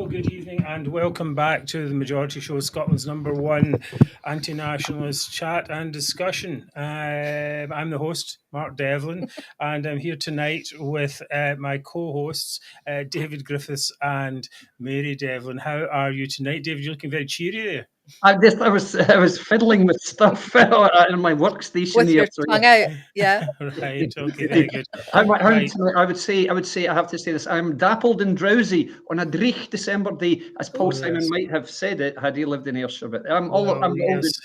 Well, good evening and welcome back to the Majority Show, Scotland's #1 anti-nationalist chat and discussion. I'm the host, Mark Devlin, and I'm here tonight with my co-hosts, David Griffiths and Mary Devlin. How are you tonight, David? You're looking very cheery there. I was fiddling with stuff in my workstation with here. Your tongue out, yeah. Right. Okay. Very good. I would say I have to say this. I'm dappled and drowsy on a dreich December day, as Paul Simon might have said it had he lived in Ayrshire. But I'm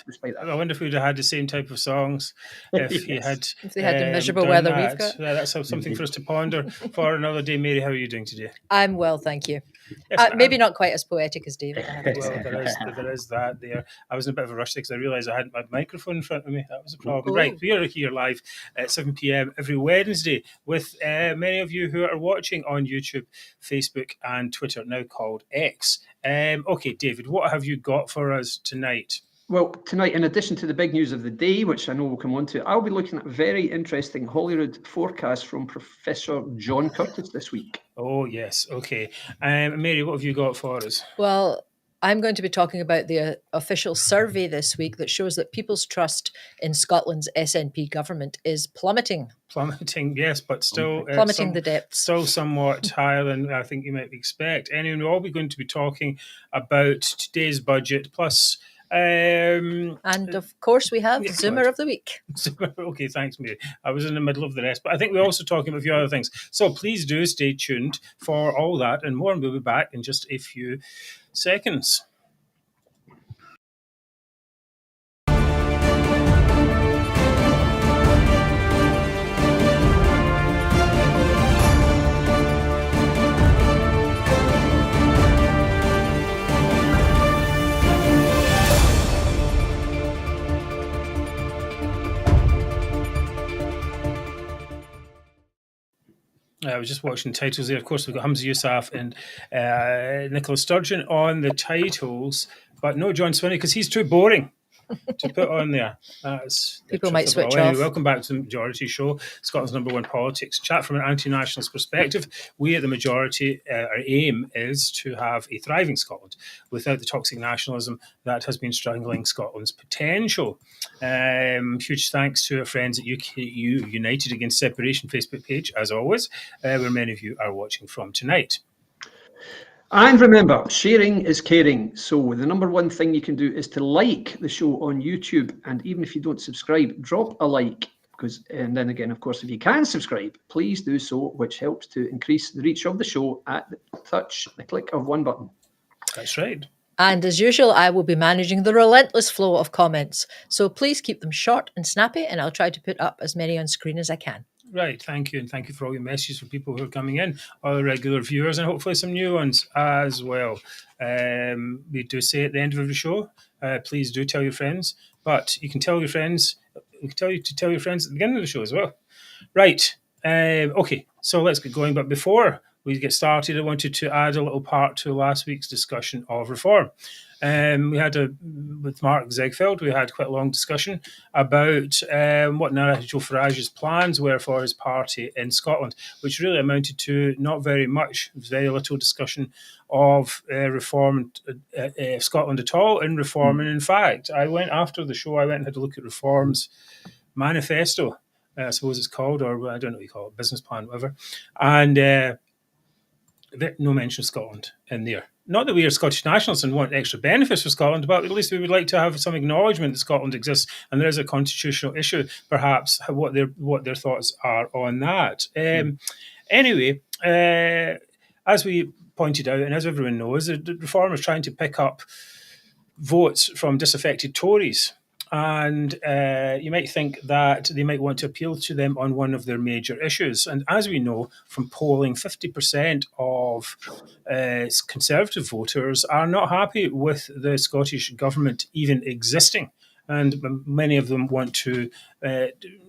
despite that. I wonder if we'd have had the same type of songs if he had. If they had the miserable weather that. we've got. Yeah, that's something for us to ponder for another day. Mary, how are you doing today? I'm well, thank you. Yes, maybe not quite as poetic as David. Well, there is that there. I was in a bit of a rush because I realised I hadn't my microphone in front of me. That was a problem. Right, we are here live at 7 p.m. every Wednesday with many of you who are watching on YouTube, Facebook and Twitter, now called X. Okay, David, what have you got for us tonight? Well, tonight, in addition to the big news of the day, which I know we'll come on to, I'll be looking at a very interesting Holyrood forecast from Professor John Curtis this week. Oh, yes. Okay. Mary, what have you got for us? Well, I'm going to be talking about the official survey this week that shows that people's trust in Scotland's SNP government is plummeting. Plummeting, yes, but still plummeting the depths. Still somewhat higher than I think you might expect. Anyway, we're all going to be talking about today's budget plus. And of course we have Zoomer of the Week. Okay, thanks, Mary. I was in the middle of the rest, but I think we're also talking about a few other things. So please do stay tuned for all that and more, and we'll be back in just a few seconds. I was just watching the titles there. Of course, we've got Hamza Yousaf and Nicola Sturgeon on the titles, but no John Swinney because he's too boring to put on there. People might switch off. Anyway, welcome back to the Majority Show, Scotland's #1 politics chat from an anti-nationalist perspective. We at the Majority, our aim is to have a thriving Scotland without the toxic nationalism that has been strangling Scotland's potential. Huge thanks to our friends at UKU United Against Separation Facebook page, as always, where many of you are watching from tonight. And remember, sharing is caring. So the #1 thing you can do is to like the show on YouTube. And even if you don't subscribe, drop a like. And then again, of course, if you can subscribe, please do so, which helps to increase the reach of the show at the click of one button. That's right. And as usual, I will be managing the relentless flow of comments. So please keep them short and snappy, and I'll try to put up as many on screen as I can. Right, thank you, and thank you for all your messages for people who are coming in, all the regular viewers, and hopefully some new ones as well. We do say at the end of every show, please do tell your friends, but you can tell your friends. We can tell you to tell your friends at the beginning of the show as well. Right, okay, so let's get going. But before we get started, I wanted to add a little part to last week's discussion of reform. We had with Mark Zegfeld, we had quite a long discussion about what Nigel Farage's plans were for his party in Scotland, which really amounted to not very much. There was very little discussion of reform Scotland at all in reform. And in fact, after the show, I went and had a look at Reform's manifesto, I suppose it's called, or I don't know what you call it, business plan, whatever. And no mention of Scotland in there. Not that we are Scottish nationalists and want extra benefits for Scotland, but at least we would like to have some acknowledgement that Scotland exists and there is a constitutional issue, perhaps, what their thoughts are on that. Anyway, as we pointed out, and as everyone knows, the Reform is trying to pick up votes from disaffected Tories. And you might think that they might want to appeal to them on one of their major issues. And as we know from polling, 50% of Conservative voters are not happy with the Scottish government even existing. And many of them want to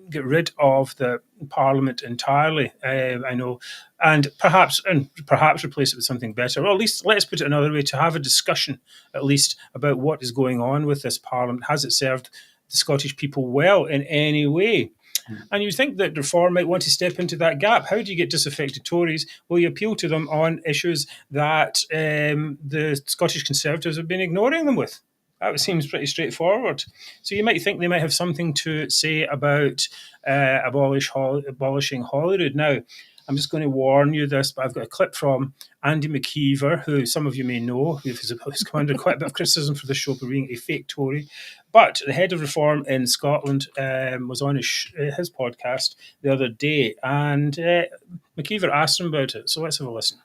get rid of the Parliament entirely, I know, and perhaps replace it with something better. Or at least, let's put it another way, to have a discussion, at least, about what is going on with this Parliament. Has it served the Scottish people well in any way? And you think that Reform might want to step into that gap. How do you get disaffected Tories? Well, you appeal to them on issues that the Scottish Conservatives have been ignoring them with. That seems pretty straightforward. So you might think they might have something to say about abolishing Holyrood. Now, I'm just going to warn you this, but I've got a clip from Andy McKeever, who some of you may know, who's come under quite a bit of criticism for this show for being a fake Tory. But the head of Reform in Scotland was on his podcast the other day, and McKeever asked him about it. So let's have a listen.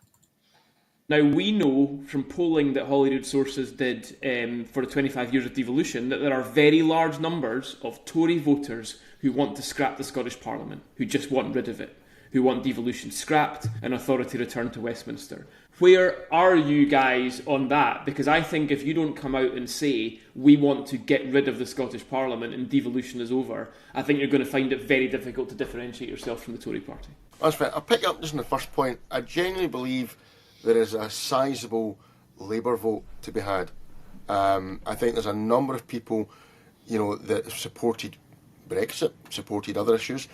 Now, we know from polling that Holyrood sources did for the 25 years of devolution that there are very large numbers of Tory voters who want to scrap the Scottish Parliament, who just want rid of it, who want devolution scrapped and authority returned to Westminster. Where are you guys on that? Because I think if you don't come out and say, we want to get rid of the Scottish Parliament and devolution is over, I think you're going to find it very difficult to differentiate yourself from the Tory party. That's right. I'll pick up just on the first point. I genuinely believe there is a sizable Labour vote to be had. I think there's a number of people, that have supported Brexit, supported other issues,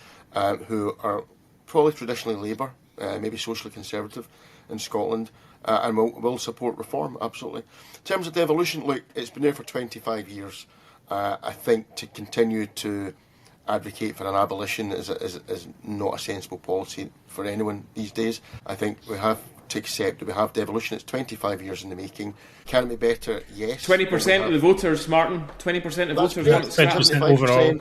who are probably traditionally Labour, maybe socially conservative in Scotland, and will support reform, absolutely. In terms of devolution, look, it's been there for 25 years. I think to continue to advocate for an abolition is not a sensible policy for anyone these days. I think we have to accept that we have devolution. It's 25 years in the making. Can it be better? Yes. 20% of the voters, Martin. 20% of voters want it scrapped. 20% overall.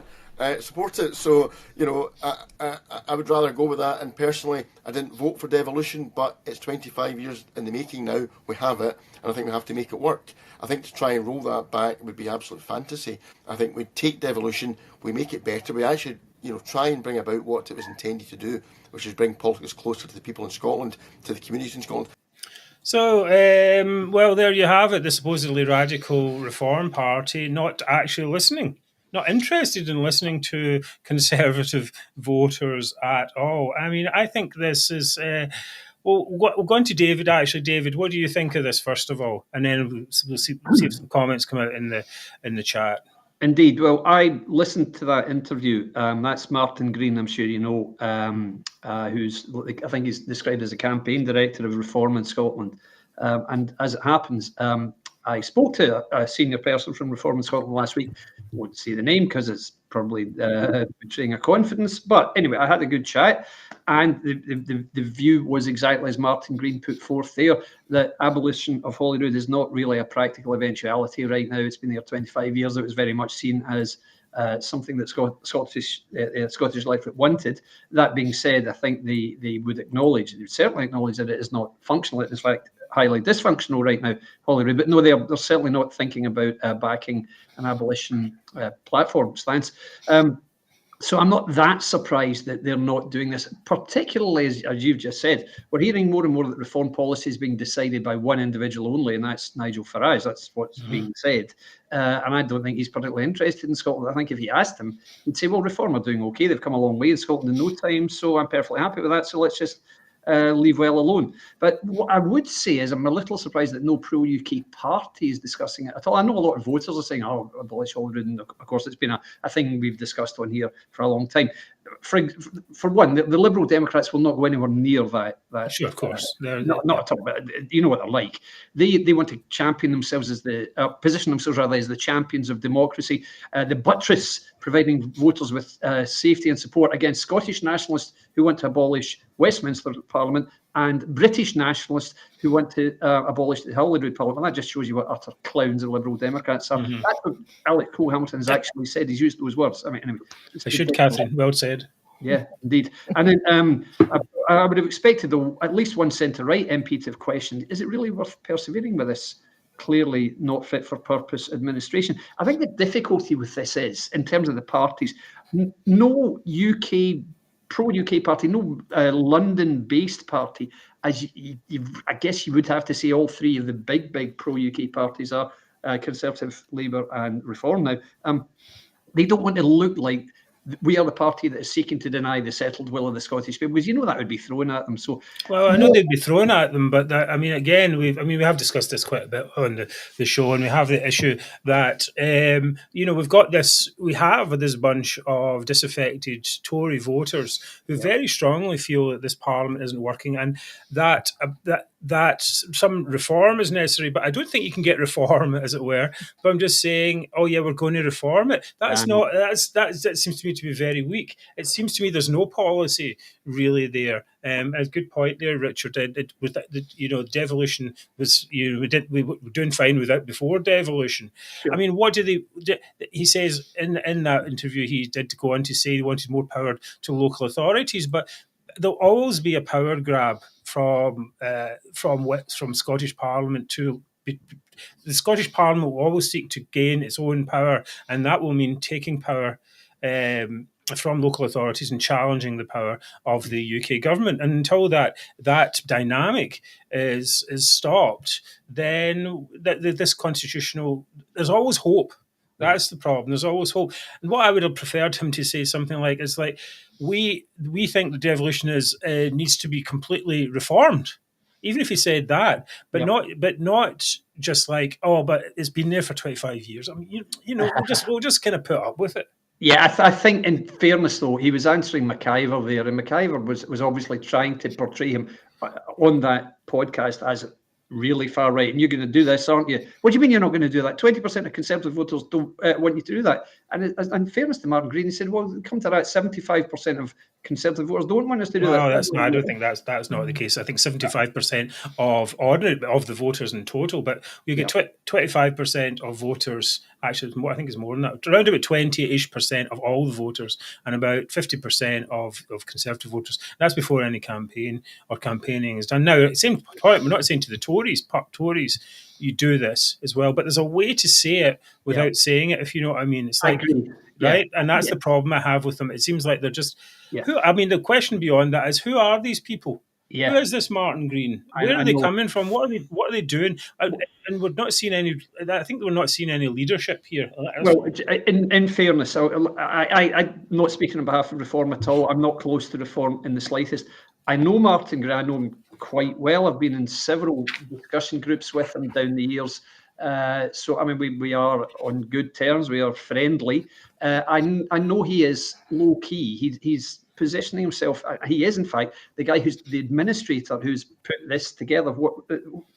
Support it. So, I would rather go with that. And personally, I didn't vote for devolution, but it's 25 years in the making now. We have it, and I think we have to make it work. I think to try and roll that back would be absolute fantasy. I think we take devolution, we make it better. We actually, try and bring about what it was intended to do, which is bring politics closer to the people in Scotland, to the communities in Scotland. So, well, there you have it. The supposedly radical Reform Party not actually listening. Not interested in listening to Conservative voters at all. I mean, I think this is... we'll go on to David, actually. David, what do you think of this, first of all? And then we'll see if some comments come out in the chat. Indeed. Well, I listened to that interview. That's Martin Green, I'm sure you know, who's, I think he's described as a campaign director of Reform in Scotland. And as it happens, I spoke to a senior person from Reform in Scotland last week. I won't say the name because it's probably betraying a confidence. But anyway, I had a good chat. And the view was exactly as Martin Green put forth there, that abolition of Holyrood is not really a practical eventuality right now. It's been there 25 years. It was very much seen as something that Scottish Life wanted. That being said, I think they would certainly acknowledge that it is not functional. It is, in fact, highly dysfunctional right now, Holyrood. But no, they're certainly not thinking about backing an abolition platform stance. So I'm not that surprised that they're not doing this, particularly as you've just said. We're hearing more and more that reform policy is being decided by one individual only, and that's Nigel Farage. That's what's being said. And I don't think he's particularly interested in Scotland. I think if you asked him, he'd say, well, Reform are doing okay. They've come a long way in Scotland in no time, so I'm perfectly happy with that. So let's just leave well alone. But what I would say is I'm a little surprised that no pro-UK party is discussing it at all. I know a lot of voters are saying, abolish Holyrood, and of course it's been a thing we've discussed on here for a long time. For one, the Liberal Democrats will not go anywhere near that. Sure, of course. Not at all, but you know what they're like. They want to champion themselves as position themselves rather as the champions of democracy, the buttress providing voters with safety and support against Scottish nationalists who want to abolish Westminster Parliament and British nationalists who want to abolish the Holyrood Parliament. That just shows you what utter clowns the Liberal Democrats are. Mm-hmm. That's what Alec Cole-Hamilton has actually said. He's used those words. I mean, anyway, I should, Catherine. Well said. Yeah, indeed. And then I would have expected at least one centre-right MP to have questioned, is it really worth persevering with this clearly not fit for purpose administration? I think the difficulty with this is, in terms of the parties, no pro-UK party, no London-based party, as I guess you would have to say all three of the big pro-UK parties are Conservative, Labour and Reform now. They don't want to look like we are the party that is seeking to deny the settled will of the Scottish people, because that would be thrown at them. So, well, I know they'd be thrown at them, but again, we have discussed this quite a bit on the show, and we have the issue that we've got this bunch of disaffected Tory voters who very strongly feel that this Parliament isn't working, and that some reform is necessary. But I don't think you can get reform, as it were. But I'm just saying, oh yeah, we're going to reform it. That seems to me to be very weak. It seems to me there's no policy really there. A good point there, Richard. Devolution was we were doing fine without before devolution. Sure. I mean, what he says in that interview, he did go on to say he wanted more power to local authorities, but there'll always be a power grab from Scottish Parliament to. The Scottish Parliament will always seek to gain its own power, and that will mean taking power from local authorities and challenging the power of the UK government. And until that dynamic is stopped, then this constitutional, there's always hope. That's the problem. There's always hope. And what I would have preferred him to say something like is like, we think the devolution needs to be completely reformed. Even if he said that, but not just like, oh, but it's been there for 25 years. I mean, we'll just kind of put up with it. Yeah, I think in fairness, though, he was answering McIver there, and McIver was obviously trying to portray him on that podcast as really far right. And you're going to do this, aren't you? What do you mean you're not going to do that? 20% of Conservative voters don't want you to do that. And in fairness to Martin Green, he said, well, come to that, 75% of Conservative voters don't want us to do that. I don't think that's not the case. I think 75% of the voters in total, but you get 25% of voters. Actually, I think it's more than that. Around about 20-ish% of all the voters, and about 50% of Conservative voters. That's before any campaign or campaigning is done. Now, at the same point, we're not saying to the Tories, you do this as well, but there's a way to say it without saying it, if you know what I mean. It's like, right? And that's the problem I have with them. It seems like they're just, the question beyond that is, who are these people? Yeah. Who is this Martin Green? Where are they coming from? What are they doing? And we're not seeing any. I think we're not seeing any leadership here. Well, in fairness, I'm not speaking on behalf of Reform at all. I'm not close to Reform in the slightest. I know Martin Green. I know him quite well. I've been in several discussion groups with him down the years. So I mean, we are on good terms. We are friendly. I know he is low key. He's positioning himself. He is, in fact, the guy who's the administrator who's put this together.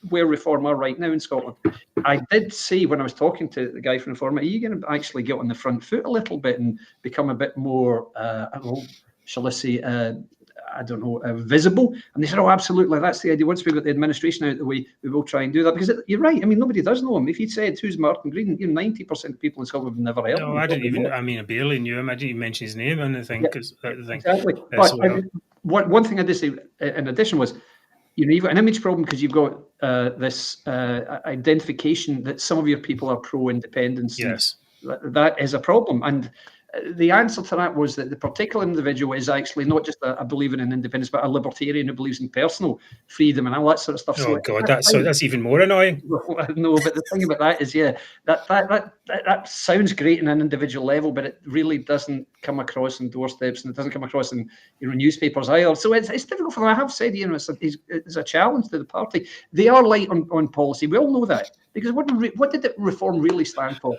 Where Reform are right now in Scotland. I did say when I was talking to the guy from Reform, are you going to actually get on the front foot a little bit and become a bit more, shall I say, visible? And they said, oh, absolutely, that's the idea. Once we've got the administration out of the way, we will try and do that. Because you're right. I mean, nobody does know him. If he'd said, who's Martin Green? 90% of people in Scotland have never heard of him. I didn't even, I barely knew him. I didn't even mention his name or anything. Exactly. But one thing I did say in addition was, you've got an image problem because you've got this identification that some of your people are pro-independence. Yes. That is a problem. And the answer to that was that the particular individual is actually not just a believer in independence, but a libertarian who believes in personal freedom and all that sort of stuff. Oh, God, that's even more annoying. No, but the thing about that is, that sounds great on an individual level, but it really doesn't come across in doorsteps, and it doesn't come across in newspapers either. So it's difficult for them. I have said, it's a challenge to the party. They are light on policy. We all know that. Because what did the Reform really stand for?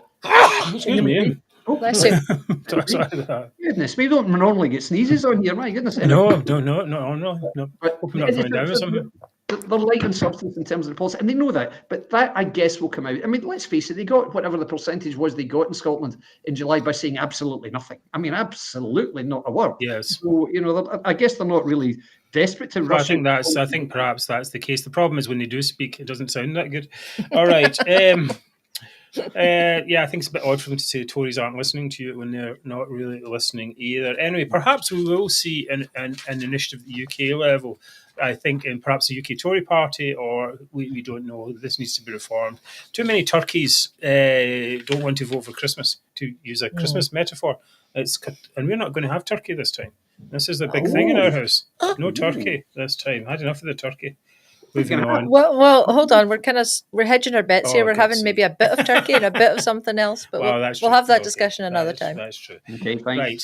Excuse me. Oh, bless you. Goodness, we don't normally get sneezes on here. My goodness. No. But they're light on substance in terms of the policy, and they know that. But that, I guess, will come out. I mean, let's face it, they got whatever the percentage was they got in Scotland in July by saying absolutely nothing. I mean, absolutely not a word. Yes. So, I guess they're not really desperate to rush. I think perhaps that's the case. The problem is when they do speak, it doesn't sound that good. All right. I think it's a bit odd for them to say the Tories aren't listening to you when they're not really listening either. Anyway, perhaps we will see an initiative at the UK level. I think in perhaps the UK Tory party, or we don't know. This needs to be reformed. Too many turkeys don't want to vote for Christmas, to use a Christmas metaphor. And we're not going to have turkey this time. This is the big thing in our house. No turkey this time. I had enough of the turkey. Moving on. Well, hold on. We're hedging our bets here. We're having maybe a bit of turkey and a bit of something else, but we'll have that discussion another time. That's true. Okay, fine. Right.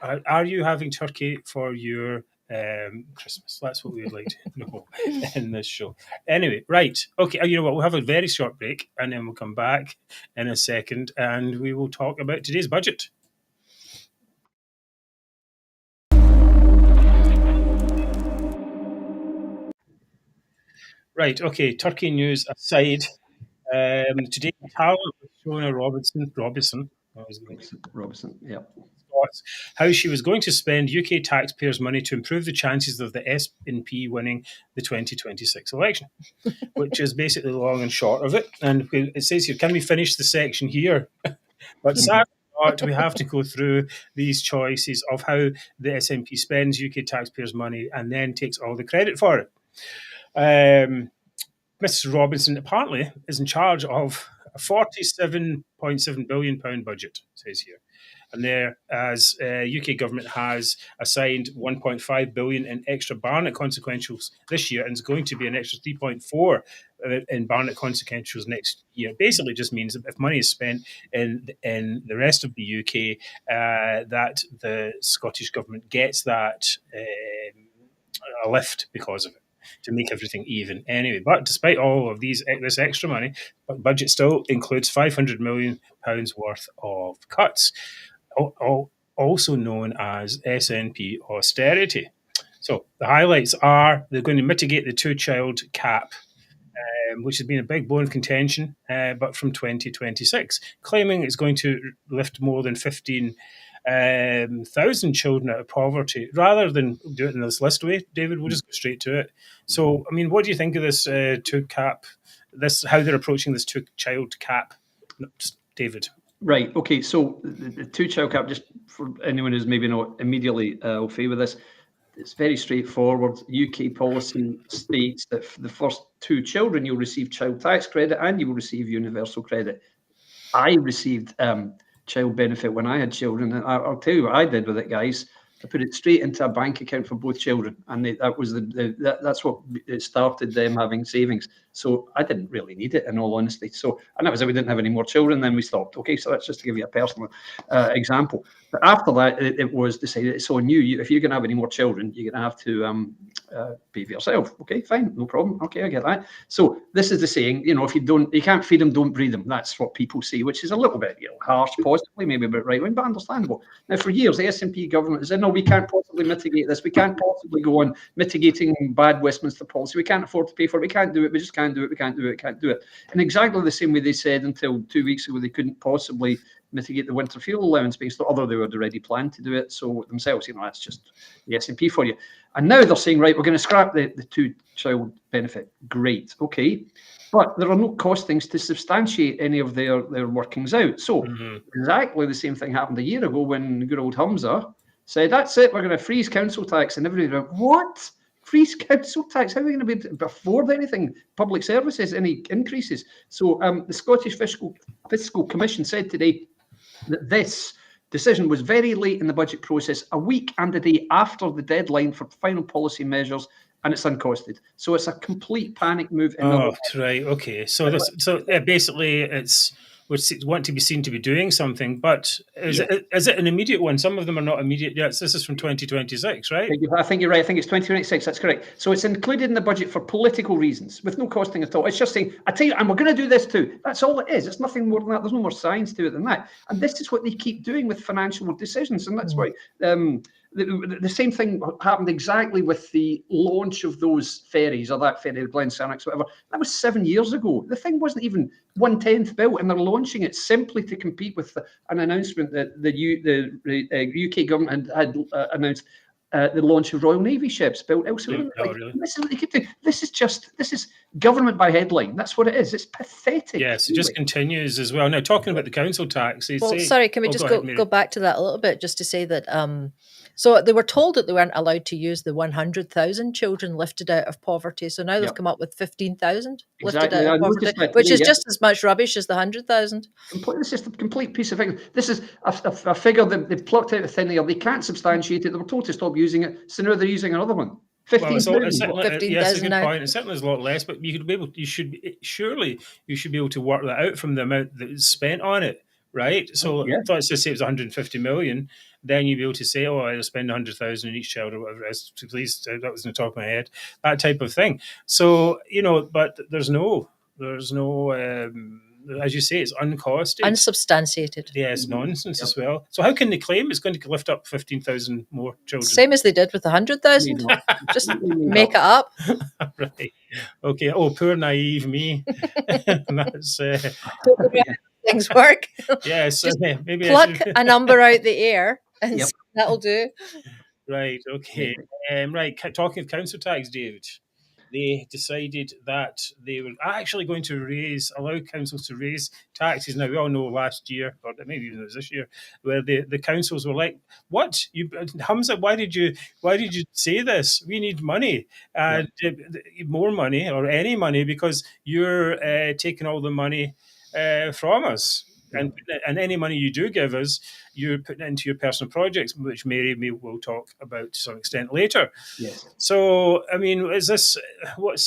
are you having turkey for your Christmas? That's what we would like to know in this show. Anyway, right. Okay, you know what? We'll have a very short break and then we'll come back in a second and we will talk about today's budget. Right, okay, turkey news aside, today Parliament with Shona Robinson, Yeah. how she was going to spend UK taxpayers' money to improve the chances of the SNP winning the 2026 election, which is basically the long and short of it. And it says here, can we finish the section here? But sadly not, we have to go through these choices of how the SNP spends UK taxpayers' money and then takes all the credit for it. Mrs. Robinson apparently is in charge of a £47.7 billion budget, it says here. And there, as UK government has assigned 1.5 billion in extra Barnett consequentials this year, and it's going to be an extra 3.4 in Barnett consequentials next year. Basically, just means that if money is spent in the rest of the UK, that the Scottish government gets that a lift because of it, to make everything even. Anyway, but despite all of this extra money, the budget still includes £500 million worth of cuts, also known as SNP austerity. So the highlights are they're going to mitigate the two-child cap, which has been a big bone of contention, but from 2026, claiming it's going to lift more than 15,000 children out of poverty, rather than do it in this list way. David, we'll just go straight to it. So, I mean, what do you think of this two-cap, how they're approaching this two-child cap? David. Right. Okay. So the two-child cap, just for anyone who's maybe not immediately au fait with this, it's very straightforward. UK policy states that for the first two children, you'll receive child tax credit and you will receive universal credit. I received child benefit when I had children, and I'll tell you what I did with it, guys. I put it straight into a bank account for both children, and that's what it started them having savings. So I didn't really need it, in all honesty. So, and that was it. We didn't have any more children, then we stopped. Okay, so that's just to give you a personal example. But after that, it was decided it's on you. If you're going to have any more children, you're going to have to pay for yourself. Okay, fine, no problem. Okay, I get that. So this is the saying, if you can't feed them, don't breed them. That's what people say, which is a little bit harsh, possibly, maybe a bit right wing, but understandable. Now, for years, the SNP government has said, no, we can't possibly mitigate this. We can't possibly go on mitigating bad Westminster policy. We can't afford to pay for it. We can't do it. We just can't do it. We can't do it. Can't do it. In exactly the same way they said until 2 weeks ago, they couldn't possibly mitigate the winter fuel allowance based on, although they had already planned to do it. So themselves, that's just the SNP for you. And now they're saying, right, we're going to scrap the two-child benefit. Great. Okay. But there are no costings to substantiate any of their workings out. So exactly the same thing happened a year ago when good old Humza said, that's it, we're going to freeze council tax. And everybody went, what? Freeze council tax? How are we going to be able to afford anything? Public services, any increases? So the Scottish Fiscal Commission said today that this decision was very late in the budget process, a week and a day after the deadline for final policy measures, and it's uncosted. So it's a complete panic move. Right. Okay. So basically, it's we want to be seen to be doing something, but is it an immediate one? Some of them are not immediate yet. This is from 2026, right? I think you're right. I think it's 2026. That's correct. So it's included in the budget for political reasons, with no costing at all. It's just saying, I tell you, and we're going to do this too. That's all it is. It's nothing more than that. There's no more science to it than that. And this is what they keep doing with financial decisions, and that's why. The same thing happened exactly with the launch of those ferries, or that ferry, Glen Sannox, whatever. That was 7 years ago. The thing wasn't even 1/10 built, and they're launching it simply to compete with an announcement that the UK government had announced the launch of Royal Navy ships built elsewhere. Really? This is what they keep doing. This is government by headline. That's what it is. It's pathetic. Yes, it just continues as well. Now, talking about the council tax, sorry, can we just go back to that a little bit, just to say that so they were told that they weren't allowed to use the 100,000 children lifted out of poverty. So now they've come up with 15,000 lifted out of poverty, which is just as much rubbish as the 100,000. This is a complete piece of figure. This is a figure that they've plucked out of thin air. They can't substantiate it. They were told to stop using it. So now they're using another one. 15,000. Yes, a good point. It certainly is a lot less, but you should be able to work that out from the amount that is spent on it. Right, so I thought it's just say it was 150 million. then you'd be able to say, oh, I'll spend 100,000 on each child or whatever it is. Please, that was on the top of my head. That type of thing. So, but there's no, as you say, it's uncosted. Unsubstantiated. Yes, nonsense as well. So how can they claim it's going to lift up 15,000 more children? Same as they did with 100,000. Just make it up. Right. Okay. Oh, poor naive me. That's things work. Yes. Maybe pluck a number out the air and that'll do. Right. Okay. Right. Talking of council tax, David. They decided that they were actually going to allow councils to raise taxes. Now, we all know last year, or maybe even it was this year, where the councils were like, what? Hamza, why did you say this? We need money, more money or any money, because you're taking all the money from us. And any money you do give us, you're putting it into your personal projects, which Mary will talk about to some extent later. Yes. So, I mean, is this what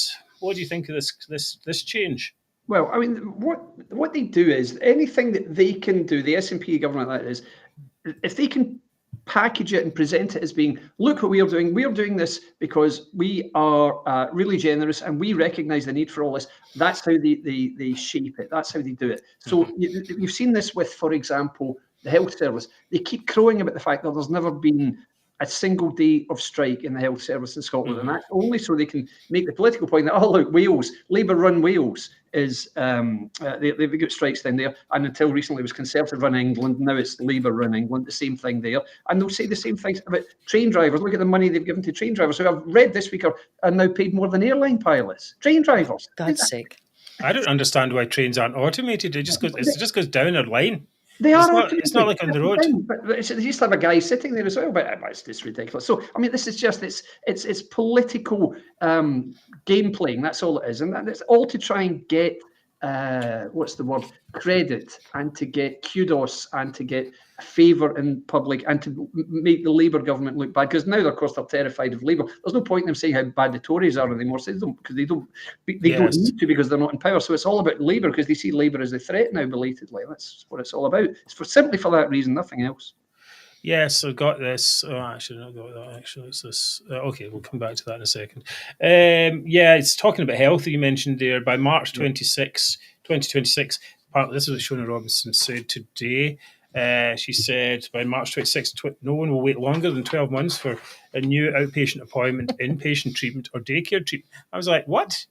do you think of this change? Well, I mean, what they do is anything that they can do, the SNP government, that is, if they can package it and present it as being, look what we are doing. We are doing this because we are really generous and we recognise the need for all this. That's how they shape it. That's how they do it. So you've seen this with, for example, the health service. They keep crowing about the fact that there's never been a single day of strike in the health service in Scotland, and that's only so they can make the political point that, oh look, Wales, Labour-run Wales is they've got strikes down there, and until recently it was Conservative-run England, now it's Labour-run England, the same thing there, and they'll say the same things about train drivers. Look at the money they've given to train drivers, who I've read this week are now paid more than airline pilots. Train drivers. God's sake. I don't understand why trains aren't automated. It just goes down a line. They are. It's not like on the road. But they used to have a guy sitting there as well. But it's just ridiculous. So I mean, this is just it's political game playing. That's all it is, and it's all to try and get credit, and to get kudos, and to get favour in public, and to make the Labour government look bad. Because now, of course, they're terrified of Labour. There's no point in them saying how bad the Tories are anymore. So they don't need to, because they're not in power. So it's all about Labour, because they see Labour as a threat now, belatedly. That's what it's all about. It's simply for that reason, nothing else. Yes, I've got this. Oh, actually, not got that. Actually, it's this. Okay, we'll come back to that in a second. It's talking about health. You mentioned there by March 26, 2026. This is what Shona Robinson said today. She said by March 26, no one will wait longer than 12 months for a new outpatient appointment, inpatient treatment, or daycare treatment. I was like, what?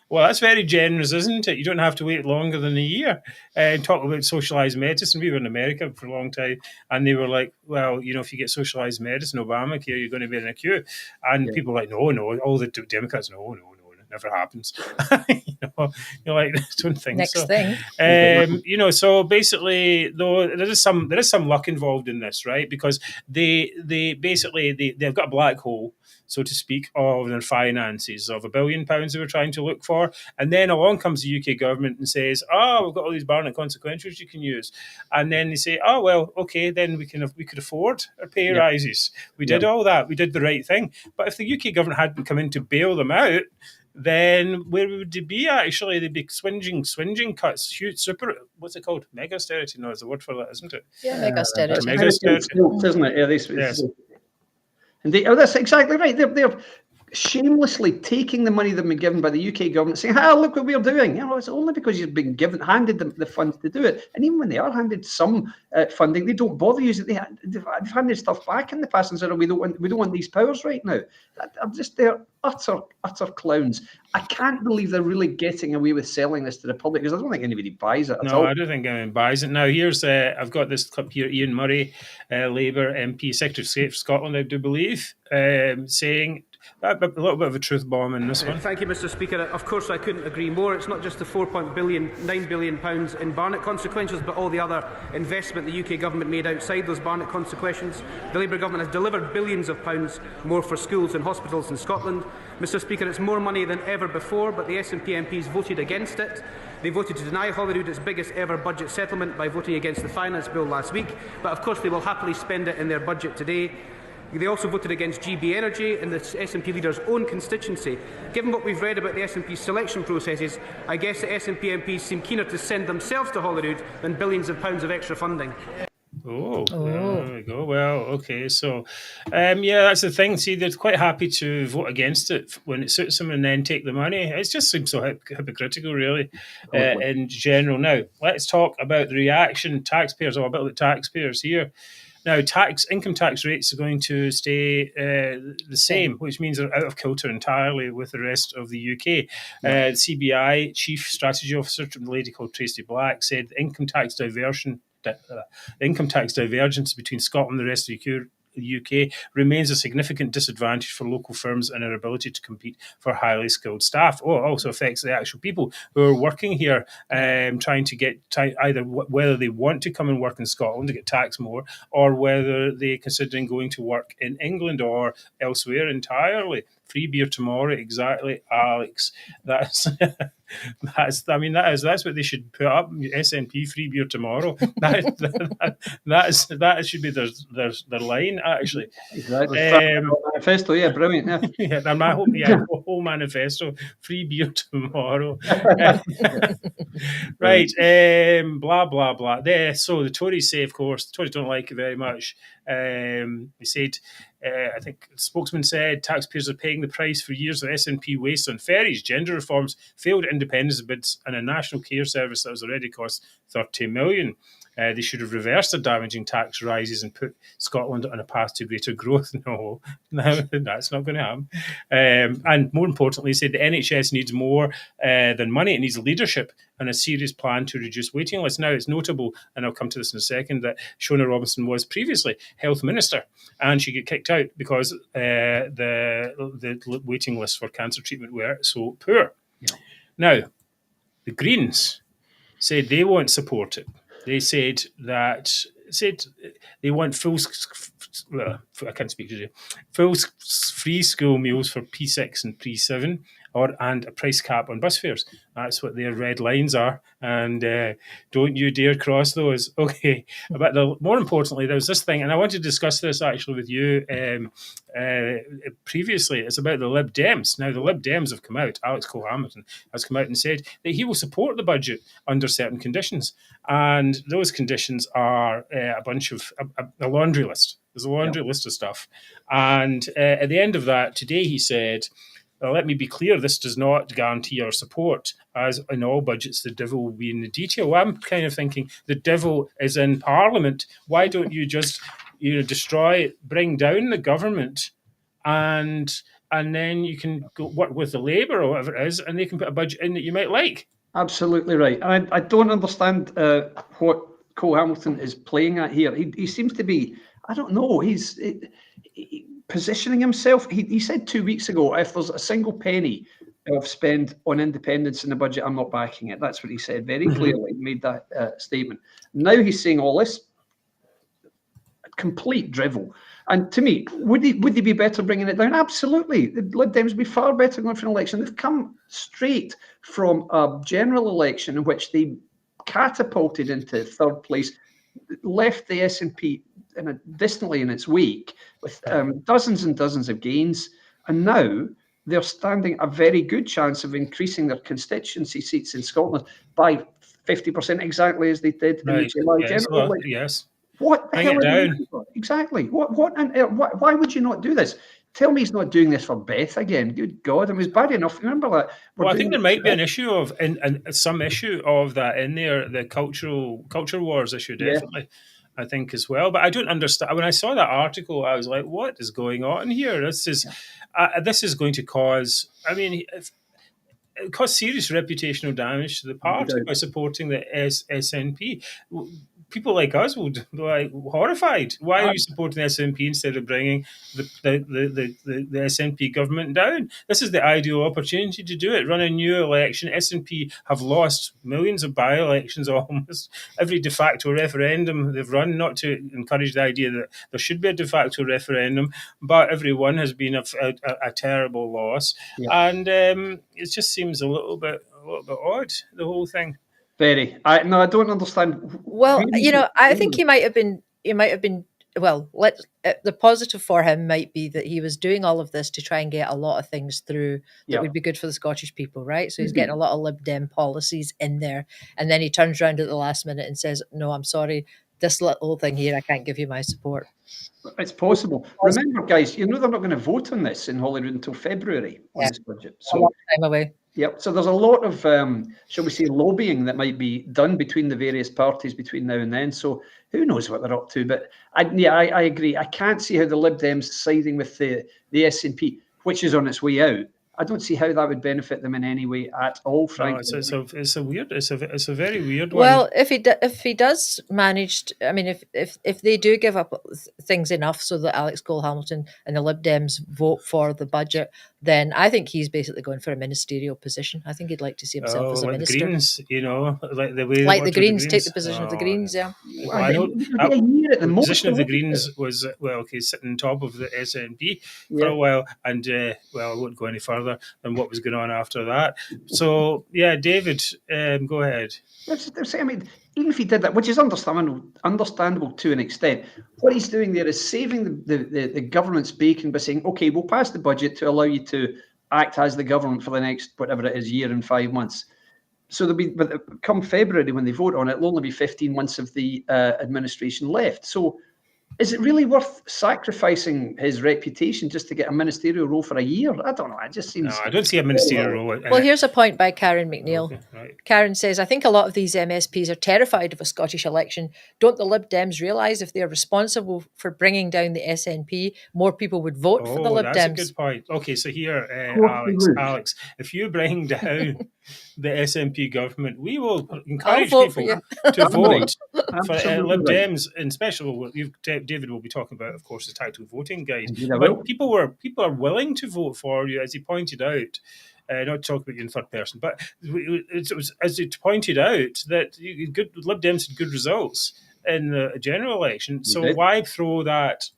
Well, that's very generous, isn't it? You don't have to wait longer than a year. And talk about socialised medicine. We were in America for a long time, and they were like, well, if you get socialised medicine, Obamacare, you're going to be in a queue. And people were like, no, all the Democrats, no. Never happens. You're like, don't think Next so. thing. So basically, though, there is some luck involved in this, right? Because they've got a black hole, so to speak, of their finances of £1 billion they were trying to look for, and then along comes the UK government and says, "Oh, we've got all these Barnett consequentials you can use," and then they say, "Oh well, okay, then we could afford our pay rises. We did all that. We did the right thing." But if the UK government hadn't come in to bail them out, then where would they be actually? They'd be swinging cuts, huge what's it called? Mega austerity? No, is the word for that, isn't it? Yeah, mega austerity. Mega austerity. Isn't it? Yeah, yes. And that's exactly right. They're shamelessly taking the money they've been given by the UK government, saying, look what we're doing. It's only because you've been handed the funds to do it. And even when they are handed some funding, they don't bother using it. They've handed stuff back in the past and said, we don't want these powers right now. They're utter clowns. I can't believe they're really getting away with selling this to the public, because I don't think anybody buys it at all. No, I don't think anyone buys it. Now, here's I've got this clip here. Ian Murray, Labour MP, Secretary of State for Scotland, I do believe, saying a little bit of a truth bomb in this one. Thank you, Mr. Speaker. Of course, I couldn't agree more. It's not just the £9 billion in Barnett consequentials, but all the other investment the UK government made outside those Barnett consequentials. The Labour government has delivered billions of pounds more for schools and hospitals in Scotland. Mr. Speaker, it's more money than ever before, but the SNP MPs voted against it. They voted to deny Holyrood its biggest ever budget settlement by voting against the finance bill last week, but of course they will happily spend it in their budget today. They also voted against GB Energy in the SNP leader's own constituency. Given what we've read about the SNP's selection processes, I guess the SNP MPs seem keener to send themselves to Holyrood than billions of pounds of extra funding. There we go. Well, okay. So, that's the thing. See, they're quite happy to vote against it when it suits them and then take the money. It just seems so hypocritical, really, in general. Now, let's talk about the reaction. Taxpayers, a bit of the taxpayers here. Now, income tax rates are going to stay the same, which means they're out of kilter entirely with the rest of the UK. CBI Chief Strategy Officer, a lady called Tracy Black, said the income tax divergence between Scotland and the rest of the UK remains a significant disadvantage for local firms and their ability to compete for highly skilled staff. It also affects the actual people who are working here, trying to get either whether they want to come and work in Scotland to get taxed more, or whether they're considering going to work in England or elsewhere entirely. Free beer tomorrow, exactly, Alex. That's that's what they should put up. SNP free beer tomorrow. That should be their line, actually. Exactly. Manifesto, yeah, brilliant. Yeah, whole manifesto. Free beer tomorrow. Right. Blah blah blah. So the Tories say, of course, the Tories don't like it very much. They said, I think the spokesman said, taxpayers are paying the price for years of SNP waste on ferries, gender reforms, failed independence bids, and a national care service that has already cost 30 million. They should have reversed their damaging tax rises and put Scotland on a path to greater growth. No, that's not going to happen. And more importantly, he said the NHS needs more than money. It needs leadership and a serious plan to reduce waiting lists. Now, it's notable, and I'll come to this in a second, that Shona Robinson was previously Health Minister, and she got kicked out because the waiting lists for cancer treatment were so poor. Yeah. Now, the Greens said they won't support it. They said they want full free school meals for P6 and P7, and a price cap on bus fares. That's what their red lines are, and don't you dare cross those. Okay, but more importantly, there was this thing, and I wanted to discuss this actually with you previously. It's about the LibDems. Now, the LibDems have come out. Alex Cole-Hamilton has come out and said that he will support the budget under certain conditions, and those conditions are a bunch of a laundry list. There's a laundry list of stuff, and at the end of that, today he said, let me be clear, this does not guarantee our support. As in all budgets, the devil will be in the detail. Well, I'm kind of thinking the devil is in Parliament. Why don't you just destroy, bring down the government, and then you can go work with the Labour or whatever it is, and they can put a budget in that you might like. Absolutely right. And I don't understand what Cole-Hamilton is playing at here. He seems to be, I don't know, he's positioning himself. He said 2 weeks ago, if there's a single penny of spend on independence in the budget, I'm not backing it. That's what he said very clearly. He made that statement. Now he's saying all this complete drivel. And to me, would he be better bringing it down? Absolutely. The LibDems would be far better going for an election. They've come straight from a general election in which they catapulted into third place, left the SNP distantly in its wake with dozens and dozens of gains, and now they're standing a very good chance of increasing their constituency seats in Scotland by 50%, exactly as they did in the July general election. Yes. What the hell are they doing? Exactly. Why would you not do this? Tell me he's not doing this for Beth again. Good God, it was bad enough. Remember that? Well, I think there might be an issue of some issue of that in there, the culture wars issue, definitely. I think as well, but I don't understand. When I saw that article, I was like, "What is going on here? This is going to cause. I mean, it caused serious reputational damage to the party by supporting the SNP. People like us would be like horrified. Why are you supporting the SNP instead of bringing the SNP government down? This is the ideal opportunity to do it. Run a new election. SNP have lost millions of by-elections, almost every de facto referendum they've run. Not to encourage the idea that there should be a de facto referendum, but every one has been a terrible loss, and it just seems a little bit odd, the whole thing. Very. I don't understand. Well, I think he might have been. Well, the positive for him might be that he was doing all of this to try and get a lot of things through that would be good for the Scottish people, right? So he's getting a lot of Lib Dem policies in there, and then he turns around at the last minute and says, "No, I'm sorry, this little thing here, I can't give you my support. It's possible. Remember, guys, they're not going to vote on this in Holyrood until February on this budget. So, a long time away. Yep. So there's a lot of, shall we say, lobbying that might be done between the various parties between now and then. So who knows what they're up to? But I agree. I can't see how the Lib Dems siding with the SNP, which is on its way out. I don't see how that would benefit them in any way at all, frankly. No, it's a very weird one. Well, if he does manage, I mean, if they do give up things enough so that Alex Cole-Hamilton and the Lib Dems vote for the budget, then I think he's basically going for a ministerial position. I think he'd like to see himself as a minister. The Greens, like the way the Greens take the position of the Greens. Yeah, I know. The position of the Greens was sitting on top of the SNP for a while, and I won't go any further than what was going on after that. So David, go ahead. I mean, even if he did that, which is understandable to an extent, what he's doing there is saving the government's bacon by saying, okay, we'll pass the budget to allow you to act as the government for the next, whatever it is, year and 5 months. So there'll be, come February when they vote on it, it'll only be 15 months of the administration left. So is it really worth sacrificing his reputation just to get a ministerial role for a year? I don't know. It just seems... No, I don't see a ministerial role. Well, here's a point by Karen McNeil. Okay, right. Karen says, I think a lot of these MSPs are terrified of a Scottish election. Don't the Lib Dems realise if they're responsible for bringing down the SNP, more people would vote for the Lib Dems? That's a good point. Okay, so here, Alex, if you bring down the SNP government, we will encourage people to vote for Lib Dems, and special. David will be talking about, of course, the tactical voting guide. But people are willing to vote for you, as he pointed out. Not to talk about you in third person, but it was as he pointed out that Lib Dems had good results in the general election. So why throw that